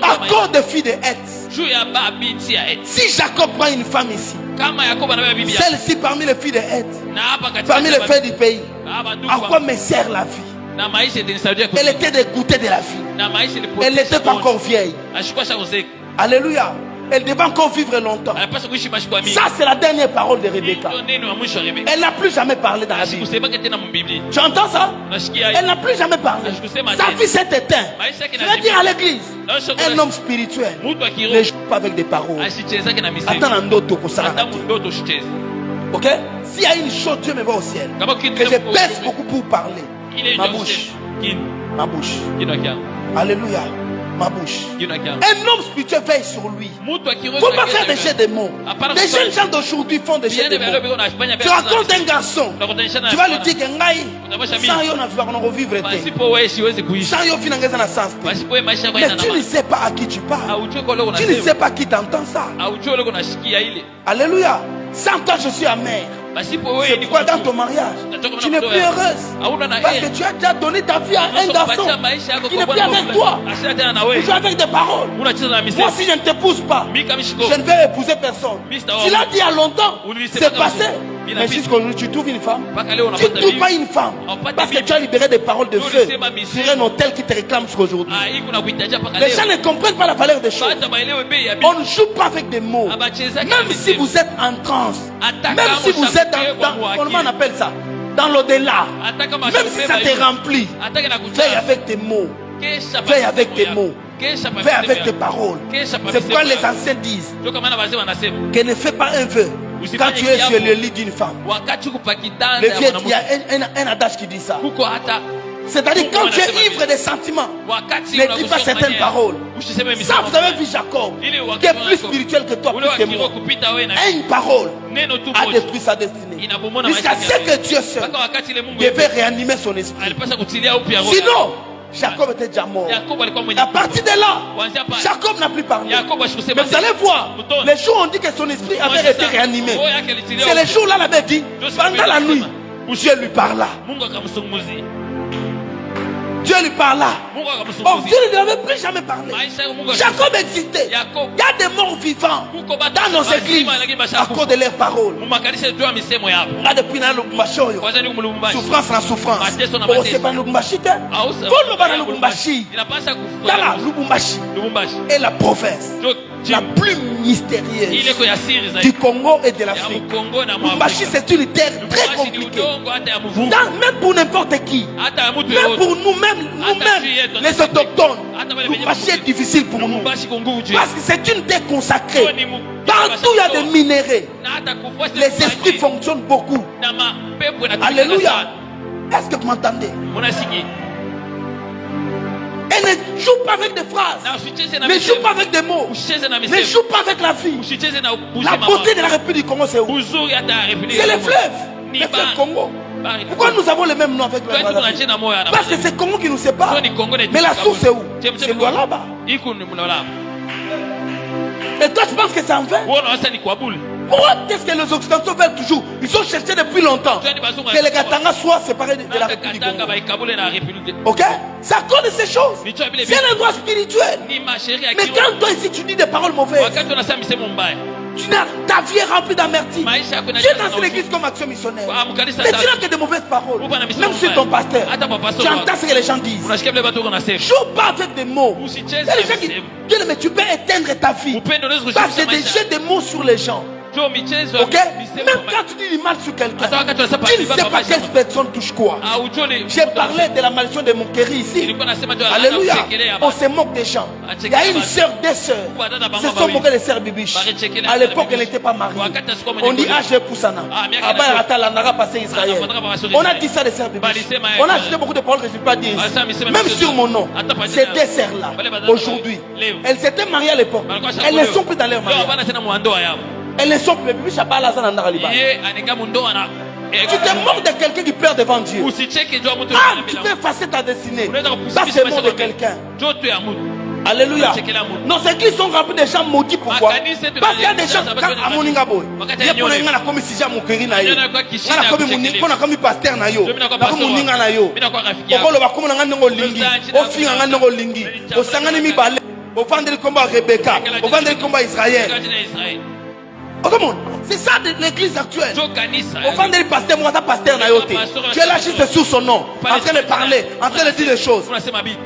à cause de filles de Heth. Si Jacob prend une femme ici, celle-ci parmi les filles de Heth, parmi les filles du pays, à quoi me sert la vie? Na maisha itanisaidia Elle était dégoûtée de la vie. Na maisha Elle n'était pas encore vieille. Ashikwa shakuzeka. Alléluia. Elle devait encore vivre longtemps. Anapaswa kuishi mashikwa mingi. Ça, c'est la dernière parole de Rebecca. Ndio neno la mwisho wa Rebeka. Elle n'a plus jamais parlé dans la Bible. Asikusemaka tena mbiblia. Tu entends ça? Unasikia Elle n'a plus jamais parlé. Sa vie s'est éteinte. Je vais dire à l'église, un homme spirituel Mtu wa ne kiroho joue pas avec des paroles. asichezake na misemo. Attends, ndoto kosala Hata na te. mtoto usicheze. Ok? S'il y a une chose, Dieu me va au ciel. Kama kitu Que je kiko- baisse beaucoup pour parler. Ile Ma ndio bouche. useme. Kini. Ma bouche. Kino kyangu. Alléluia. Ma bouche. Kino kyangu. Un homme spirituel veille sur lui. Mtu wa kiroho Il ne faut pas anacheza faire des jeux kwenye- de mots. Hapana Les kufanya- jeunes gens d'aujourd'hui font des jeux Viende de vya mots. leo biko unafanya Tu vya racontes sana. un garçon. Unakutanishana na Tu vas lui mwana. dire que ngai, Utamwasha sans mimi. yo na vivre te. Pasipo wewe siwezi kuishi. Sans yo finangeza na sens te. Pasipo wewe maisha yako Mais haina tu ne maana. sais pas à qui tu parles. Haujui kwa leo Tu ne unasema. sais pas qui t'entend ça. Haujui leo unashikia ile. Alléluia. Sans toi, je suis amer. Pasipo wewe C'est ni pourquoi dans kutu. ton mariage, Natoka tu n'es mna plus mtoto heureuse. Hauna na Parce que hela. tu as déjà donné ta vie à un Unaweza garçon kupatia maisha yako qui kwa n'est plus bwana avec fulani. toi. Ashia tena na Tu wewe. joues avec des paroles. Unacheza na Moi, misemo. si je ne t'épouse pas, Mimi kama shiko. je ne vais épouser personne. Mister Tu l'as dit il y a longtemps. Ulisema C'est kama passé. Bila Mais pita. jusqu'aujourd'hui, tu trouves une femme. Mpaka leo Tu unapata ne trouves bibi. pas une femme. Haupati Parce que bibi. tu as libéré des paroles de Ndio feu ulisema misemo. sur un hôtel qui te réclame jusqu'aujourd'hui. Ah, hii kuna kuhitajia mpaka Les leo. gens ne comprennent pas la valeur des choses. Hata maelewe bei ya bibi. On ne joue pas avec des mots. Abachezake na Même si misemo. vous êtes en transe, Attaque même si vous êtes kwa comment on appelle ça, dans l'au-delà, Hata kama même si ça te remplit, Atake na veille kucheza. avec tes mots, Kesha veille pa avec tes misemo mots, yako. Kesha pa veille misemo avec tes yako. paroles. Kesha pa C'est pourquoi misemo les yako. anciens disent Ndio kama wazee wanasema. que ne fais pas un vœu quand tu es sur le lit d'une femme. Wakati uko pa kitanda Les ya vieux, il y a mwanamke. un adage qui dit ça. Kuko hata C'est-à-dire quand tu es ivre des sentiments, wakati ne dis pas certaines paroles. Usiseme Ça, misemo. vous avez vu Jacob, Ile qui est wakati plus spirituel que toi, ule plus wa que kiroho moi. kupita wewe na Une parole neno tu a moja. détruit sa destinée. Inabomona Jusqu'à maisha ce yake. que Dieu seul Mpaka wakati ile Mungu devait réanimer son esprit. alipasha kutilia upya roho. Sinon, Jacob était déjà mort. Yakobo alikuwa mwenye À partir de là, Kuanzia pale. Jacob n'a plus parlé. Yakobo asikusema Mais vous allez voir, Mtoto. les jours où on dit que son esprit avait Mmoja été sana. réanimé. Roho yake ilitilia C'est les upya. jours là, la Bible dit, Ndio siku pendant Biblia la nuit, inasema. Dieu lui parla. Mungu akamzungumzia. Dieu lui parla. Mungu Or, akamzungumzia. Dieu ne lui avait plus jamais parlé. Maisha ya Mungu Jacob existait. Yakobo. Il y a des morts vivants Kuko batu dans nos wazima, églises lakini basha à cause de leurs paroles. mumakanisa juu ya misemo yapo. Là, depuis na Lubumbashi oyo. Kwanza ni mulumbashi. Souffrance na souffrance. Mateso na Oh, mateso. c'est pas Lubumbashi te. Ausa. Kolo bana Lubumbashi. Inapasha Dans la kufuata Lubumbashi Lubumbashi. est la province Ndio la jibu. plus Ile mystérieuse kwa ya siri du zaidi. Congo et de Ya l'Afrique. Mkongo na Lubumbashi, Mwafrika. c'est une terre très Lubumbashi ni compliquée. udongo hata ya mvungu. Même pour n'importe qui. Hata ya mtu Même yoyote. pour nous-mêmes, les autochtones. Lubumbashi est difficile pour nous. Lubumbashi kwa nguvu juu. Parce que c'est une terre consacrée. Ni mu- Partout il y a des minéraux. Na hata kufuata Les esprits fonctionnent beaucoup. na mapepo yanatumika Alléluia. sana. Est-ce que vous m'entendez? Unasikia? Elle ne joue pas avec des phrases. Na usicheze na Ne joue misemo. pas avec des mots. Usicheze na Ne misemo. joue pas avec la vie. Usicheze na upuzi La mama. beauté de la République du Congo, c'est où? Uzuri hata ya République C'est ya les Congo. fleuves. Ni Les ba- fleuves Congo. Bari- Pourquoi nous avons le même nom avec Kwa nini la tunacheza na moyo ana Parce que c'est Congo qui nous sépare. Toi, ni Congo na Mais la Etiquette source c'est où? Chemchemi C'est Lualaba. Iko ni mnalaba. Et toi tu penses que c'est en vain? Wewe unawaza ni kwa bule. Pourquoi qu'est-ce que les Occidentaux veulent toujours? Ils ont cherché depuis longtemps Toi, ni bazungu que les Katanga soient séparés de la Na République du Katanga Congo. baikabule na République. Ok? C'est à cause de ces choses. Ni toi vile C'est vile. un droit spirituel. Ni masheria ya Mais kiroho. quand toi ici tu dis des paroles mauvaises, Wakati unasema misemo mbaya. ta vie est remplie d'amertume. Maisha yako Tu es inajaza dans na une uchungu. église comme Action Missionnaire. Ah, mkanisa Mais sana. tu n'as que de mauvaises paroles. Upa na misemo Même sur mbaya. ton pasteur. Hata kwa pastor Tu wako. entends ce que les gens disent. Unasikia vile watu wanasema. Joue pas avec des mots. Il y Usicheze a des na gens qui misemo. disent, mais tu peux éteindre ta vie. Upendo unaweza Parce kushusha que des maisha. jeux de mots sur les gens. Njoo michezo ya Ok? misemo Même mbaya. quand tu dis du mal sur quelqu'un, Hata wakati unasema tu ne vibaya sais pas maisha. quelle personne touche quoi. Ah, ujue ni- J'ai parlé de la malédiction de Monkeri ici. Nilikuwa nasema tu Alléluia. anakuchekelea On baba. se moque des gens. Il y a une sœur, des sœurs. Se sont moqués des sœurs Bibiche. À l'époque, elle n'était pas mariée. On dit ah, j'ai Poussana. Abba Atalandara passé Israël. On a dit ça des sœurs Bibiche. On a ajouté beaucoup de paroles que je ne peux pas dire ici. Même sur mon nom. Ces deux sœurs-là, aujourd'hui, elles étaient mariées à l'époque. Elles ne sont plus dans leur Leo mariage. hapana tena muandoa yao. Elles ne sont plus. Bibiche Abba Lazana Ndara Liba. Yeye aneka mundoa na Tu te moques de quelqu'un qui pleure devant Dieu. usicheke jua mtu Ah, anabila. tu peux effacer ta destinée. Unaweza Ça, kupusimisha c'est le maisha mot de kwa quelqu'un. Njoo tu ya mtu. Alléluia. Chekelea Mungu. Nos églises sont remplies de gens maudits. Pourquoi? Makanisa yetu Parce qu'il y a na- des gens na- quand na- à Moninga boy. Wakati Il y a ya nyole. pour comme si j'ai mon chéri na yo. Nyole kwa kishina Ngana comme kuchekelea. Moninga, comme pasteur na yo. Mimi nakuwa Na pastor comme Moninga na yo. Mimi nakuwa rafiki yako. Okolo ba comme ngana ngo lingi. Mzee, O finga ngana ngo lingi. O sangani mi bale. O vandeli komba Rebecca. O vandeli komba Israël. Katika jina la Israeli. C'est ça de l'église actuelle. nzo kanisa Au fond de pasteur, moi, ça pasteur n'a yoté. Tu es là juste sur son nom, en train de parler, en train de dire des choses. unasema bibi